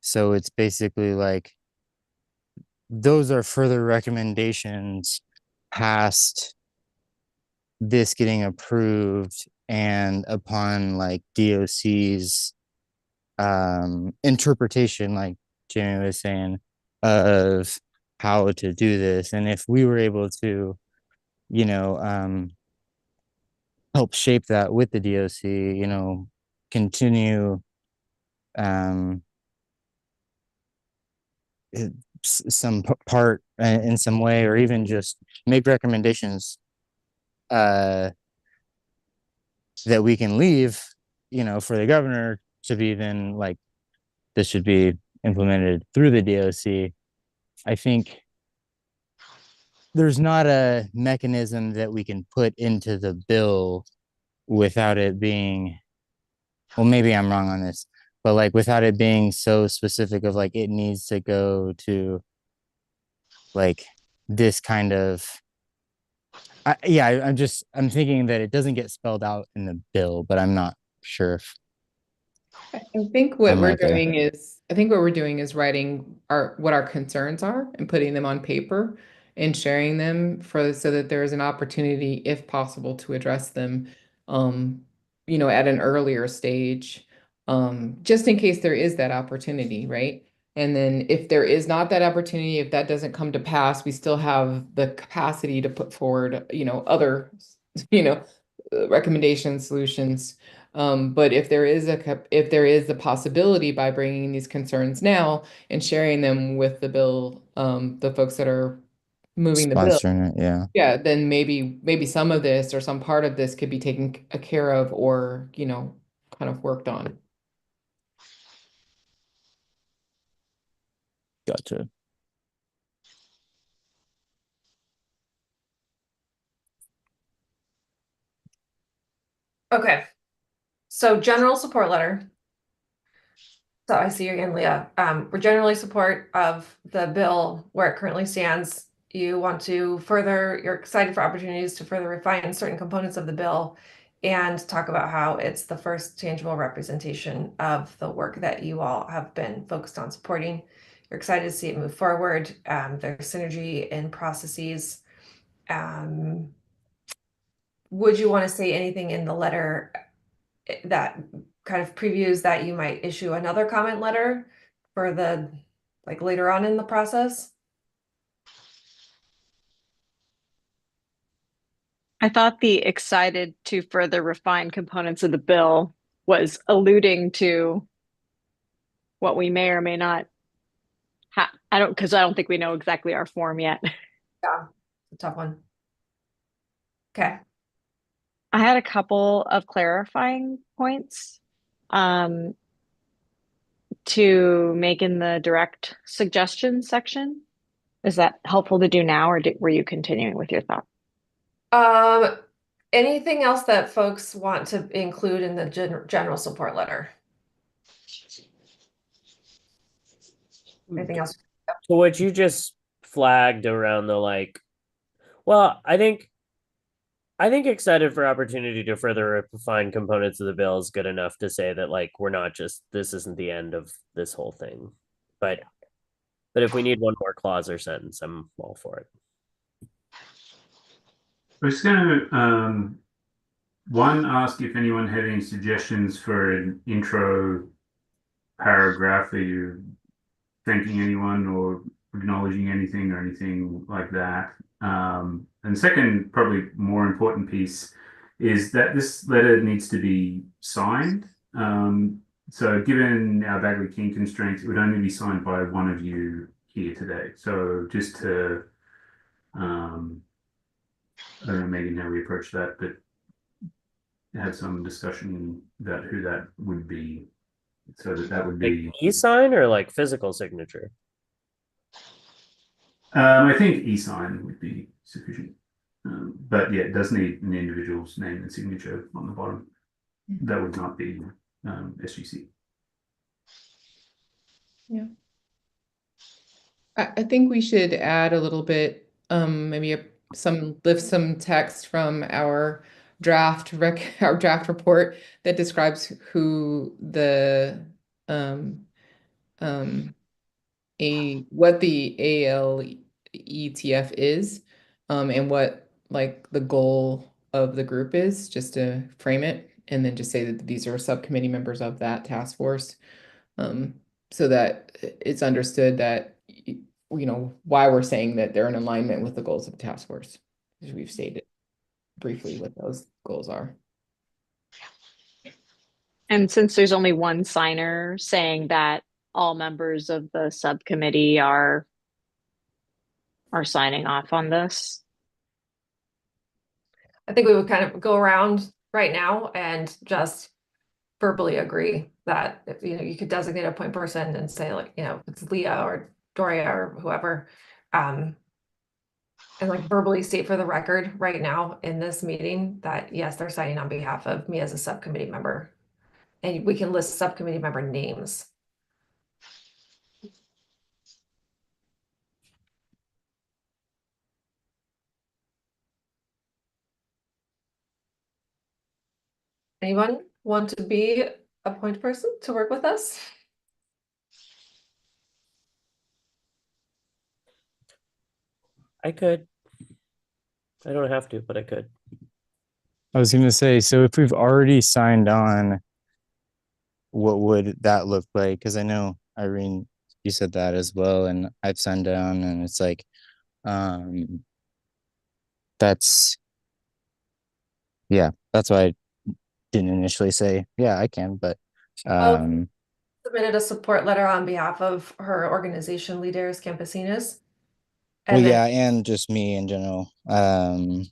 So it's basically like those are further recommendations past this getting approved and upon like DOC's interpretation, like Jamie was saying, of how to do this. And if we were able to you know, help shape that with the DOC, you know, continue um some part in some way, or even just make recommendations uh that we can leave, you know, for the governor to be then like, this should be implemented through the DOC. I think there's not a mechanism that we can put into the bill without it being, well, maybe I'm wrong on this, but like without it being so specific of like it needs to go to like this kind of I'm thinking that it doesn't get spelled out in the bill, but I'm not sure if I think what I'm we're right there. doing is, I think what we're doing is writing what our concerns are and putting them on paper and sharing them so that there is an opportunity, if possible, to address them, um, at an earlier stage, just in case there is that opportunity, right? And then if there is not that opportunity, if that doesn't come to pass, we still have the capacity to put forward, other, you know, recommendations, solutions. But if there is the possibility by bringing these concerns now and sharing them with the bill, the folks that are moving the bill, Sponsoring it, yeah. yeah, then maybe some of this or some part of this could be taken care of, or, kind of worked on. Gotcha. Okay. So general support letter. So I see you again, Leah. We're generally support of the bill where it currently stands. You're excited for opportunities to further refine certain components of the bill and talk about how it's the first tangible representation of the work that you all have been focused on supporting. You're excited to see it move forward. There's synergy in processes. Would you want to say anything in the letter that kind of previews that you might issue another comment letter for later on in the process? I thought the excited to further refine components of the bill was alluding to what we may or may not because I don't think we know exactly our form yet. Yeah, it's a tough one. Okay. I had a couple of clarifying points to make in the direct suggestion section. Is that helpful to do now, or were you continuing with your thought? Anything else that folks want to include in the general support letter? Anything else? So what you just flagged around the well, I think excited for opportunity to further refine components of the bill is good enough to say that we're not just, this isn't the end of this whole thing. But if we need one more clause or sentence, I'm all for it. I was going to one, ask if anyone had any suggestions for an intro paragraph. Are you thanking anyone or acknowledging anything or anything like that? And second, probably more important piece is that this letter needs to be signed. So given our Bagley King constraints, it would only be signed by one of you here today. So just to, I don't know, Megan, how we approach that, but have some discussion about who that would be. So that would be e-sign or physical signature. I think e-sign would be sufficient. But yeah, it does need an individual's name and signature on the bottom. That would not be SGC. Yeah. I think we should add a little bit, maybe lift some text from our draft report that describes who what the ALETF is, and what the goal of the group is, just to frame it, and then just say that these are subcommittee members of that task force, so that it's understood that why we're saying that they're in alignment with the goals of the task force. because we've stated briefly what those goals are. And since there's only one signer saying that all members of the subcommittee are signing off on this. I think we would kind of go around right now and just verbally agree that if, you know, you could designate a point person and say, like, you know, it's Leah or Doria or whoever, and like verbally state for the record right now in this meeting that yes, they're signing on behalf of me as a subcommittee member, and we can list subcommittee member names. Anyone want to be a point person to work with us? I could. I don't have to, but I could. I was going to say, so if we've already signed on, what would that look like? Because I know, Irene, you said that as well, and I've signed on, and it's like, that's why I didn't initially say, yeah, I can, but Submitted a support letter on behalf of her organization, Líderes Campesinos. well, And yeah, and just me in general. oh,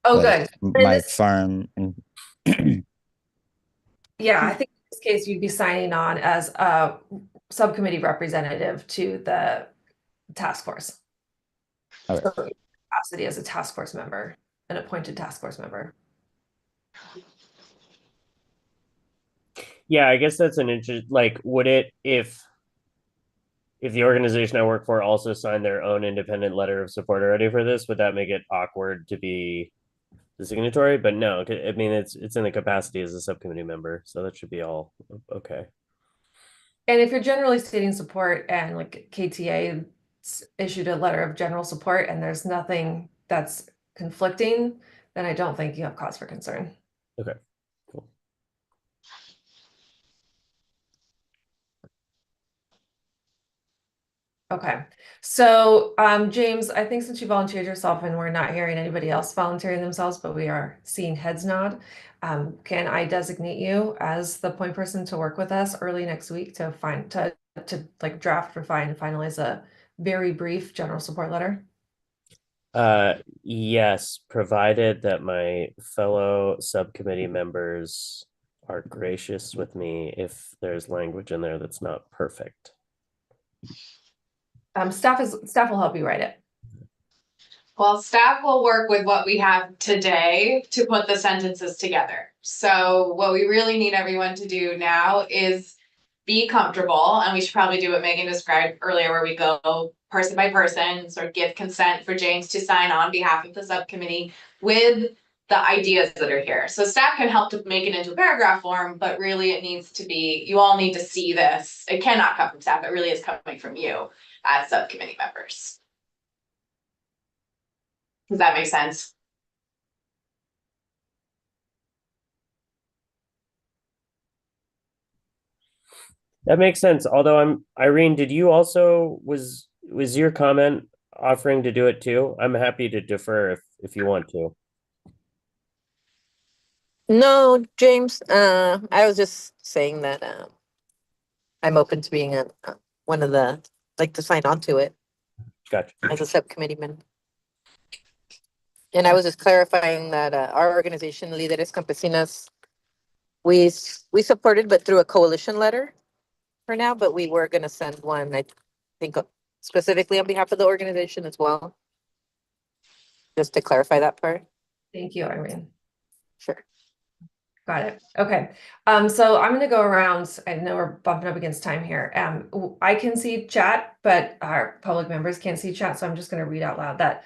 like good. my farm and Yeah, I think in this case you'd be signing on as a subcommittee representative to the task force. Okay. So capacity as a task force member, an appointed task force member. Yeah, I guess that's an interest. Like, would it if the organization I work for also signed their own independent letter of support already for this, would that make it awkward to be the signatory? But no, I mean it's in the capacity as a subcommittee member, so that should be all okay. And if you're generally stating support and like KTA issued a letter of general support and there's nothing that's conflicting, then I don't think you have cause for concern. Okay, cool. Okay, so James, I think since you volunteered yourself and we're not hearing anybody else volunteering themselves, but we are seeing heads nod, can I designate you as the point person to work with us early next week to like draft, refine, and finalize a very brief general support letter? Yes, provided that my fellow subcommittee members are gracious with me if there's language in there that's not perfect. Staff will help you write it. Well, staff will work with what we have today to put the sentences together. So what we really need everyone to do now is be comfortable, and we should probably do what Megan described earlier, where we go person by person, sort of give consent for James to sign on behalf of the subcommittee with the ideas that are here. So staff can help to make it into a paragraph form, but really it needs to be, you all need to see this. It cannot come from staff, it really is coming from you as subcommittee members. Does that make sense? That makes sense. Although Irene, did you also was your comment offering to do it too? I'm happy to defer if you want to. No, James, I was just saying that I'm open to being one of the, like, to sign on to it Gotcha. as a subcommittee member. And I was just clarifying that our organization, Líderes Campesinas, we supported, but through a coalition letter for now, but we were going to send one, I think, specifically on behalf of the organization as well. Just to clarify that part. Thank you, Irene. Sure. Got it. Okay. So I'm going to go around. I know we're bumping up against time here. I can see chat, but our public members can't see chat. So I'm just going to read out loud that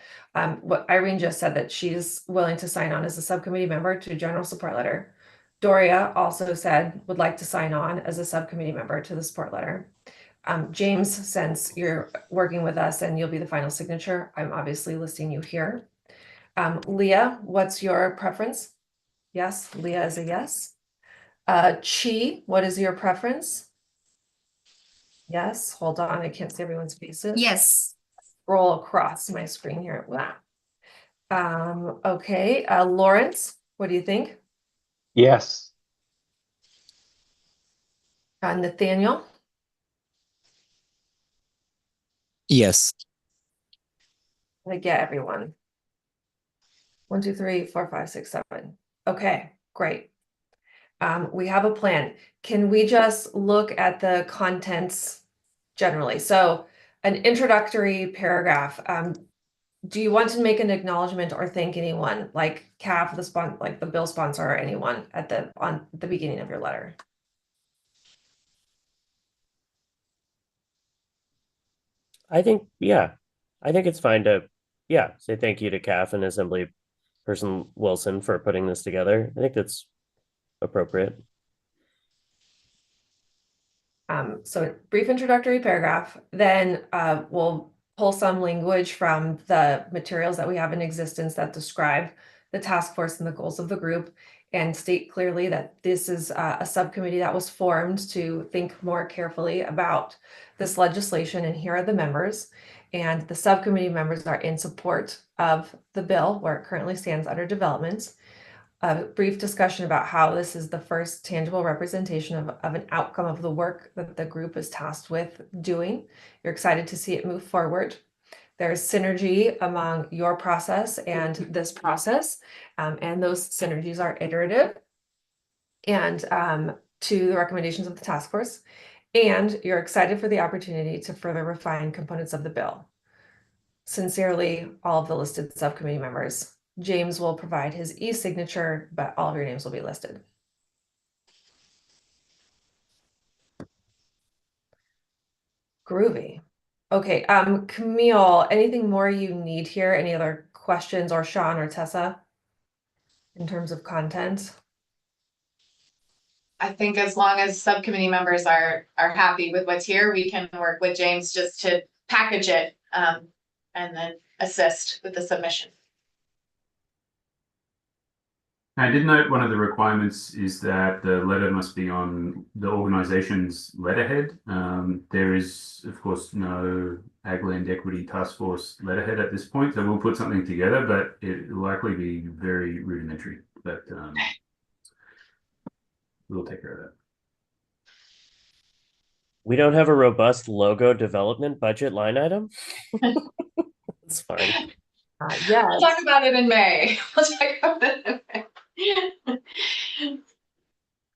what Irene just said, that she's willing to sign on as a subcommittee member to general support letter. Doria also said would like to sign on as a subcommittee member to the support letter. James, since you're working with us and you'll be the final signature, I'm obviously listing you here. Leah, what's your preference? Yes, Leah is a yes. Chi, what is your preference? Yes, hold on, I can't see everyone's faces. Yes. Scroll across my screen here. Wow. Okay, Lawrence, what do you think? Yes. Nathaniel? Yes. I get everyone. 1, 2, 3, 4, 5, 6, 7. Okay, great. We have a plan. Can we just look at the contents generally? So an introductory paragraph. Do you want to make an acknowledgement or thank anyone, like CAF, like the bill sponsor, or anyone at on the beginning of your letter? I think, yeah, I think it's fine to, yeah, say thank you to CAF and Assembly Person Wilson for putting this together. I think that's appropriate. So brief introductory paragraph, then we'll pull some language from the materials that we have in existence that describe the task force and the goals of the group, and state clearly that this is a subcommittee that was formed to think more carefully about this legislation, and here are the members. And the subcommittee members are in support of the bill where it currently stands under development. A brief discussion about how this is the first tangible representation of an outcome of the work that the group is tasked with doing. You're excited to see it move forward. There's synergy among your process and this process, and those synergies are iterative and to the recommendations of the task force. And you're excited for the opportunity to further refine components of the bill. Sincerely, all of the listed subcommittee members. James will provide his e-signature, but all of your names will be listed. Groovy. Okay, Camille, anything more you need here? Any other questions, or Sean or Tessa, in terms of content? I think as long as subcommittee members are happy with what's here, we can work with James just to package it and then assist with the submission. I did note one of the requirements is that the letter must be on the organization's letterhead. There is, of course, no Agland Equity Task Force letterhead at this point, so we'll put something together, but it will likely be very rudimentary. But we'll take care of that. We don't have a robust logo development budget line item. It's fine. Yeah. We'll talk about it in May. We'll talk about it in May.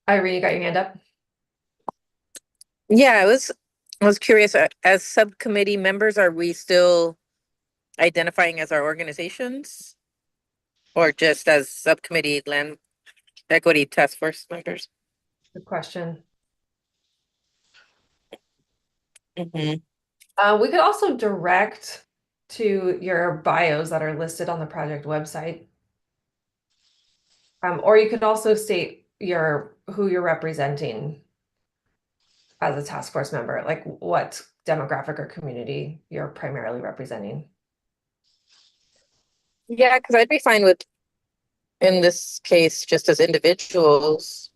Irene, you got your hand up? Yeah, I was curious, as subcommittee members, are we still identifying as our organizations? Or just as subcommittee land equity task force members? Good question. Mm-hmm. We could also direct to your bios that are listed on the project website. Or you could also state who you're representing as a task force member, like what demographic or community you're primarily representing. Yeah, because I'd be fine with, in this case, just as individuals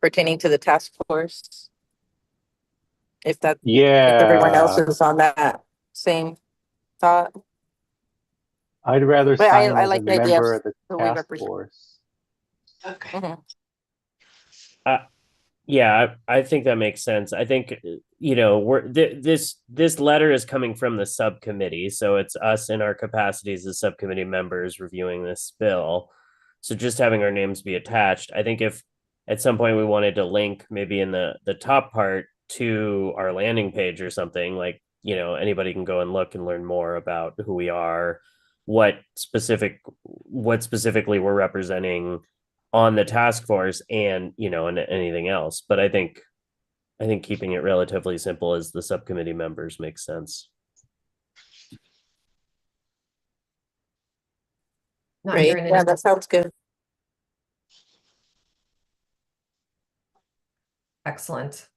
pertaining to the task force. If everyone else Yeah, is on that same thought. I'd rather But sign I as a like the idea of member of the who we task represent. force. Okay. Mhm. Yeah, I think that makes sense. I think this letter is coming from the subcommittee, so it's us in our capacities as subcommittee members reviewing this bill. So just having our names be attached. I think if at some point we wanted to link maybe in the top part to our landing page or something, like anybody can go and look and learn more about who we are, what specifically we're representing on the task force, and and anything else. But I think keeping it relatively simple as the subcommittee members makes sense. Not Great. hearing Yeah, any. that sounds good. Excellent.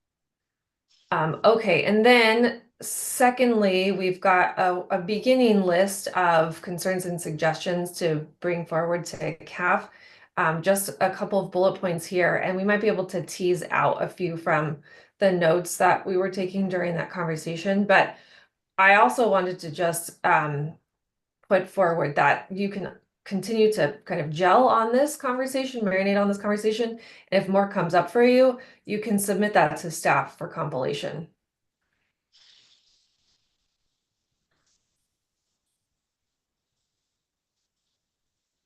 Okay, and then secondly, we've got a beginning list of concerns and suggestions to bring forward to CAF. Just a couple of bullet points here, and we might be able to tease out a few from the notes that we were taking during that conversation. But I also wanted to just put put forward that you can continue to kind of gel on this conversation, marinate on this conversation. And if more comes up for you, you can submit that to staff for compilation.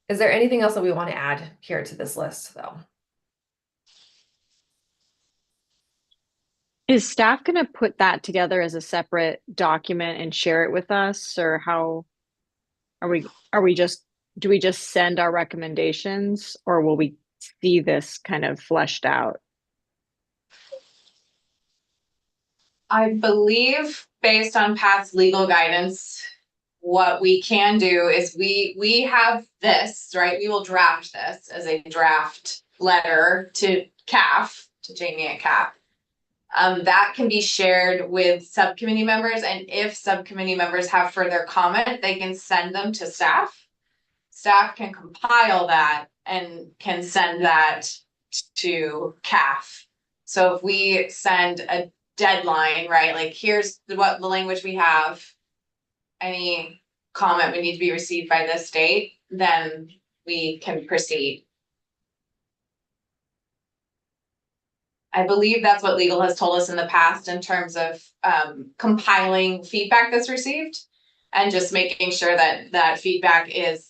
Is there anything else that we want to add here to this list, though? Is staff going to put that together as a separate document and share it with us, or how are we just, do we just send our recommendations, or will we see this kind of fleshed out? I believe based on past legal guidance, what we can do is we have this, right? We will draft this as a draft letter to CAF, to Jamie at CAF. That can be shared with subcommittee members, and if subcommittee members have further comment, they can send them to staff. Staff can compile that and can send that to CAF. So if we send a deadline, right, like here's what the language we have, any comment would need to be received by this date, then we can proceed. I believe that's what legal has told us in the past in terms of compiling feedback that's received and just making sure that that feedback is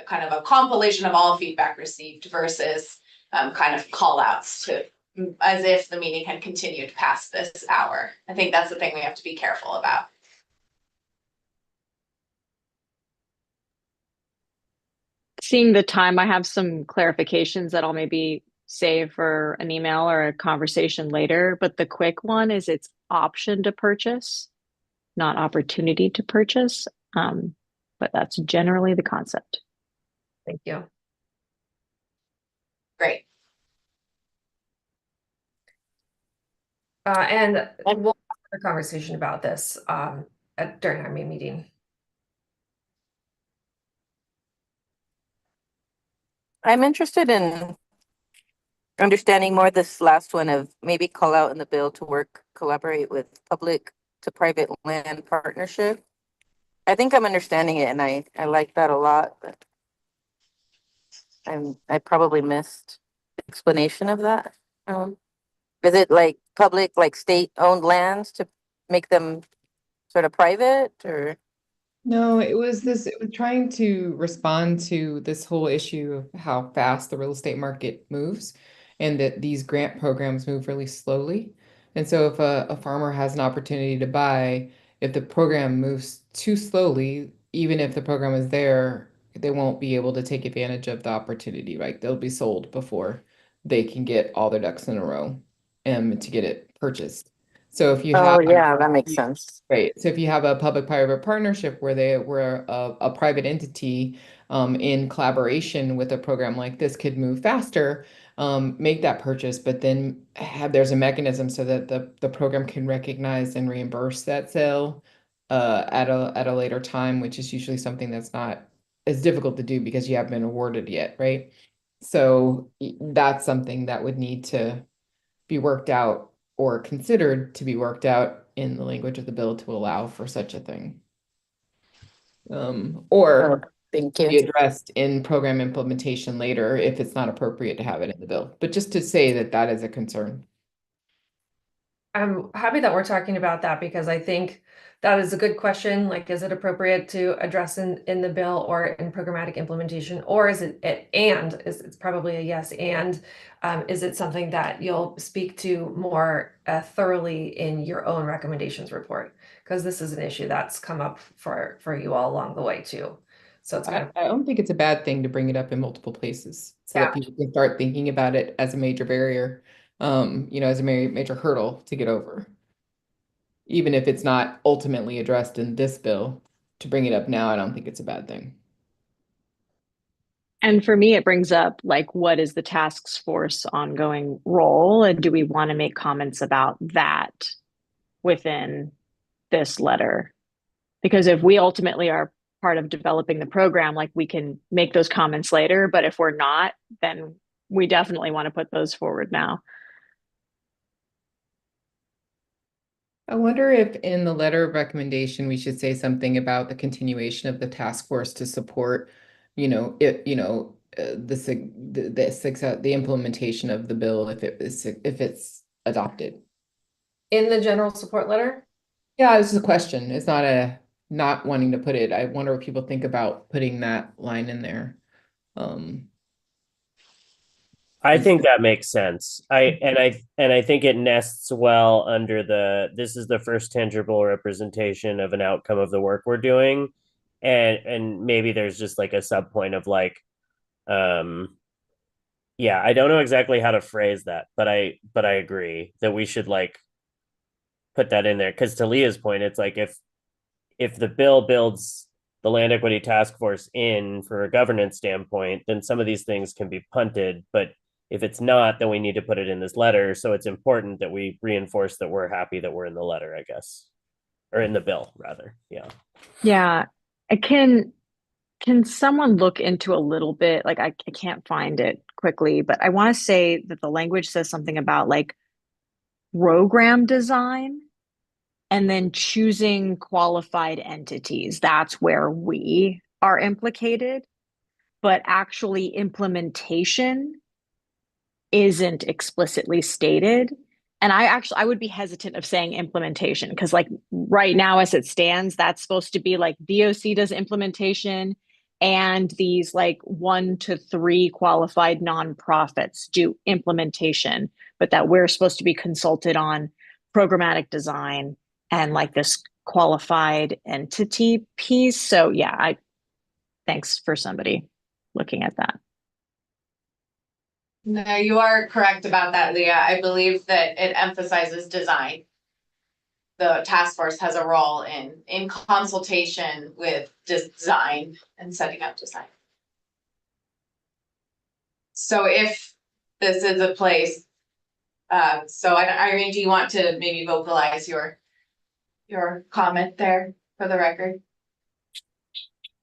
kind of a compilation of all feedback received versus kind of call outs to as if the meeting had continued past this hour. I think that's the thing we have to be careful about. Seeing the time, I have some clarifications that I'll maybe save for an email or a conversation later, but the quick one is it's option to purchase, not opportunity to purchase. But that's generally the concept. Thank you. Great. And we'll have a conversation about this during our main meeting. I'm interested in understanding more this last one of maybe call out in the bill to collaborate with public to private land partnership. I think I'm understanding it, and I like that a lot, but I probably missed explanation of that. Is it like public, like state-owned lands to make them sort of private, or? No, it was trying to respond to this whole issue of how fast the real estate market moves and that these grant programs move really slowly. And so if a farmer has an opportunity to buy, if the program moves too slowly, even if the program is there, they won't be able to take advantage of the opportunity, right? They'll be sold before they can get all their ducks in a row to get it purchased. So if you Oh, have yeah, that makes sense. Right. So if you have a public-private partnership where a private entity in collaboration with a program like this could move faster, make that purchase, but then there's a mechanism so that the program can recognize and reimburse that sale at a later time, which is usually something that's not as difficult to do because you haven't been awarded yet, right? So that's something that would need to be worked out or considered to be worked out in the language of the bill to allow for such a thing. Or Thank be you. addressed in program implementation later if it's not appropriate to have it in the bill. But just to say that that is a concern. I'm happy that we're talking about that because I think that is a good question. Like, is it appropriate to address in the bill or in programmatic implementation, or is it's probably a yes. And is it something that you'll speak to more thoroughly in your own recommendations report? Because this is an issue that's come up for you all along the way too. So it's kind of, I don't think it's a bad thing to bring it up in multiple places so that people can start thinking about it as a major barrier, as a major hurdle to get over. Even if it's not ultimately addressed in this bill, to bring it up now, I don't think it's a bad thing. And for me, it brings up like, what is the task force ongoing role? And do we want to make comments about that within this letter? Because if we ultimately are part of developing the program, like we can make those comments later, but if we're not, then we definitely want to put those forward now. I wonder if in the letter of recommendation, we should say something about the continuation of the task force to support, the implementation of the bill if it's adopted. In the general support letter? Yeah, this is a question. It's not a not wanting to put it. I wonder what people think about putting that line in there. I think that makes sense. I think it nests well under this is the first tangible representation of an outcome of the work we're doing. And maybe there's just like a sub point of like, yeah, I don't know exactly how to phrase that, but I agree that we should like put that in there. Because to Leah's point, it's like if the bill builds the land equity task force in for a governance standpoint, then some of these things can be punted. But if it's not, then we need to put it in this letter. So it's important that we reinforce that we're happy that we're in the letter, I guess, or in the bill rather. Yeah. Yeah. Can someone look into a little bit? Like I can't find it quickly, but I want to say that the language says something about like program design and then choosing qualified entities. That's where we are implicated, but actually implementation isn't explicitly stated. And I would be hesitant of saying implementation because like right now as it stands, that's supposed to be like DOC does implementation and these like 1 to 3 qualified nonprofits do implementation, but that we're supposed to be consulted on programmatic design and like this qualified entity piece. So yeah, thanks for somebody looking at that. No, you are correct about that, Leah. I believe that it emphasizes design. The task force has a role in consultation with design and setting up design. So if this is a place, so Irene, do you want to maybe vocalize your comment there for the record?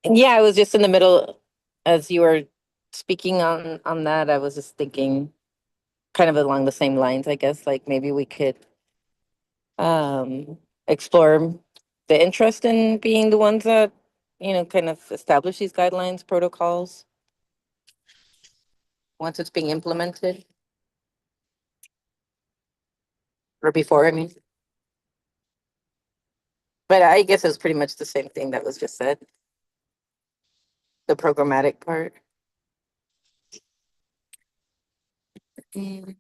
Yeah, I was just in the middle as you were speaking on that. I was just thinking kind of along the same lines, I guess, like maybe we could explore the interest in being the ones that, kind of establish these guidelines, protocols once it's being implemented. Or before, I mean. But I guess it's pretty much the same thing that was just said. The programmatic part. I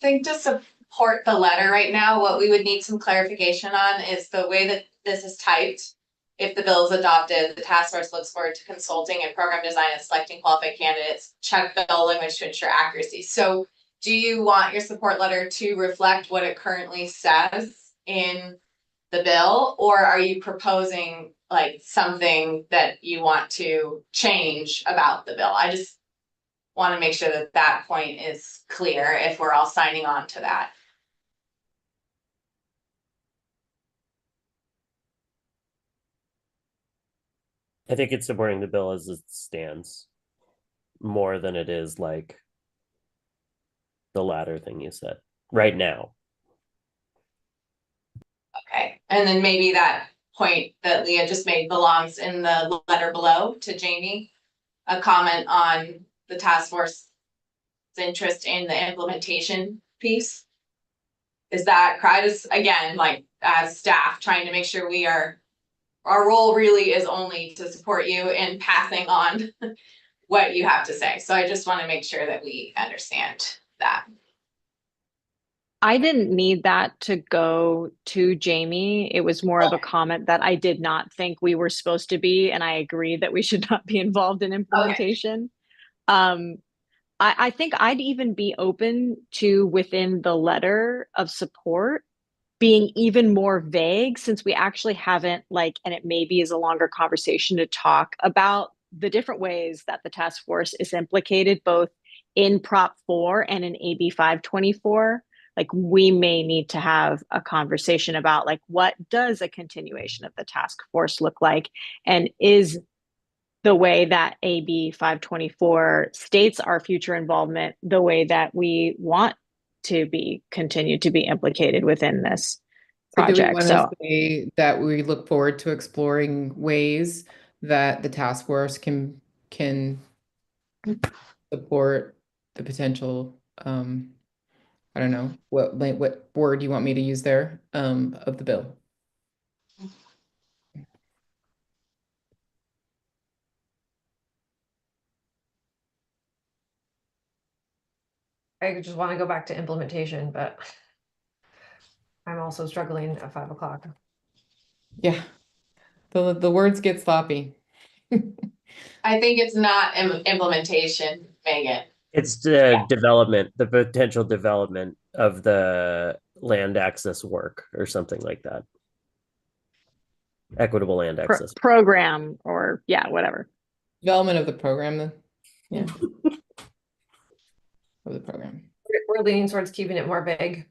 think to support the letter right now, what we would need some clarification on is the way that this is typed. If the bill is adopted, the task force looks forward to consulting and program design and selecting qualified candidates, check bill language to ensure accuracy. So do you want your support letter to reflect what it currently says in the bill, or are you proposing like something that you want to change about the bill? I just want to make sure that that point is clear if we're all signing on to that. I think it's supporting the bill as it stands more than it is like the latter thing you said right now. Okay, and then maybe that point that Leah just made belongs in the letter below to Jamie. A comment on the task force's interest in the implementation piece. Is that just again, like as staff trying to make sure our role really is only to support you in passing on what you have to say. So I just want to make sure that we understand that. I didn't need that to go to Jamie. It was more of a comment that I did not think we were supposed to be, and I agree that we should not be involved in implementation. Okay. I think I'd even be open to within the letter of support being even more vague since we actually haven't and it maybe is a longer conversation to talk about the different ways that the task force is implicated both in Prop 4 and in AB 524. Like we may need to have a conversation about like what does a continuation of the task force look like, and is the way that AB 524 states our future involvement the way that we want to be continued to be implicated within this. So do we project. want to So say that we look forward to exploring ways that the task force can support the potential, I don't know, what word you want me to use there, of the bill? I just want to go back to implementation, but I'm also struggling at 5 o'clock. Yeah, the words get sloppy. I think it's not implementation, Megan. It's the development, the potential development of the land access work or something like that. Equitable land access. program or yeah, whatever. Development of the program, then. Yeah. Of the program. We're leaning towards keeping it more vague.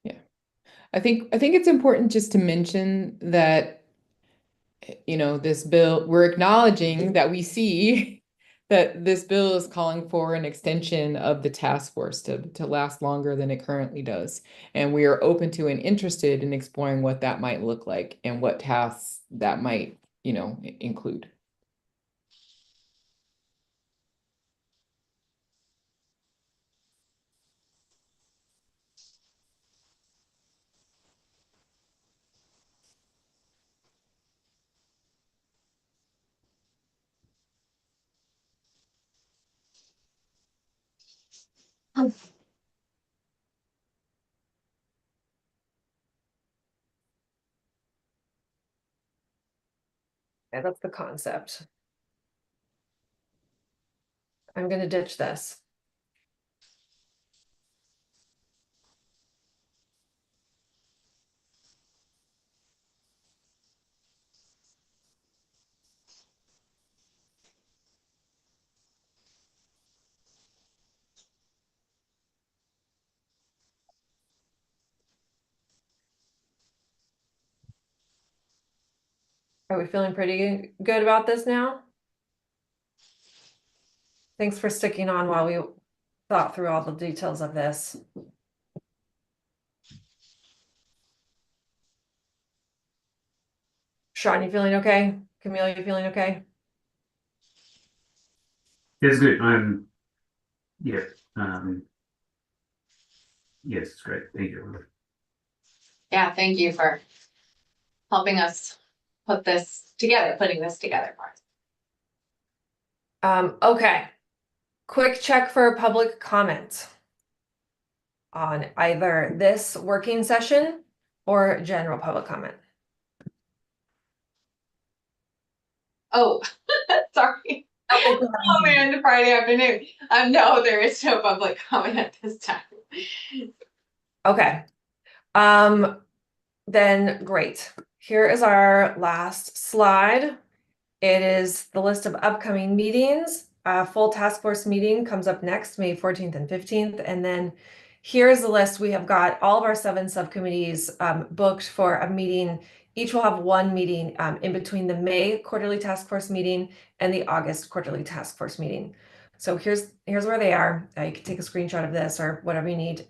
Yeah. I think it's important just to mention that, you know, this bill, we're acknowledging that we see that this bill is calling for an extension of the task force to last longer than it currently does. And we are open to and interested in exploring what that might look like and what tasks that might, you know, include. Yeah, that's the concept. I'm going to ditch this. Are we feeling pretty good about this now? Thanks for sticking on while we thought through all the details of this. Sean, you feeling okay? Camille, you feeling okay? It's good. Yeah. Yes, it's great. Thank you. Yeah, thank you for helping us putting this together for us. Okay. Quick check for public comment on either this working session or general public comment. Oh, sorry. Oh man, Friday afternoon. No, there is no public comment at this time. Okay. Then great. Here is our last slide. It is the list of upcoming meetings. Full task force meeting comes up next, May 14th and 15th. And then here's the list. We have got all of our 7 subcommittees booked for a meeting. Each will have one meeting in between the May quarterly task force meeting and the August quarterly task force meeting. So here's where they are. You can take a screenshot of this or whatever you need.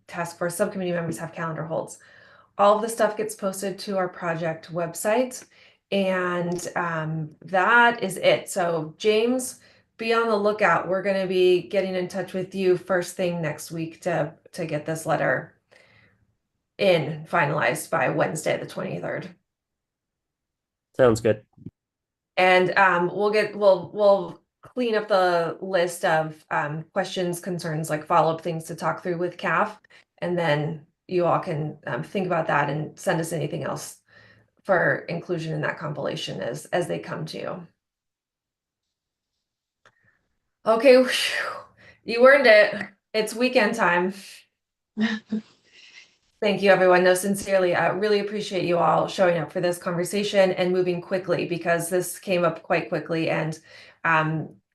Task force subcommittee members have calendar holds. All of the stuff gets posted to our project website. And that is it. So James, be on the lookout. We're going to be getting in touch with you first thing next week to get this letter in finalized by Wednesday, the 23rd. Sounds good. And we'll clean up the list of questions, concerns, like follow-up things to talk through with CAF. And then you all can think about that and send us anything else for inclusion in that compilation as they come to you. Okay, whew. You earned it. It's weekend time. Thank you, everyone. No, sincerely, I really appreciate you all showing up for this conversation and moving quickly because this came up quite quickly and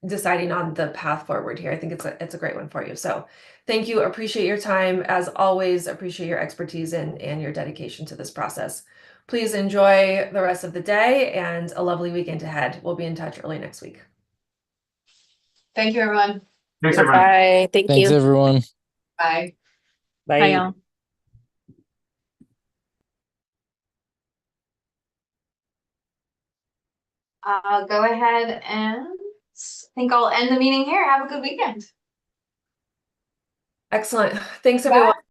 deciding on the path forward here. I think it's a great one for you. So thank you. Appreciate your time. As always, appreciate your expertise and your dedication to this process. Please enjoy the rest of the day and a lovely weekend ahead. We'll be in touch early next week. Thank you, everyone. Thanks, everyone. Bye. Thank Thanks, you. everyone. Bye. Bye. Bye, y'all. go ahead and I think I'll end the meeting here. Have a good weekend. Excellent. Thanks, everyone.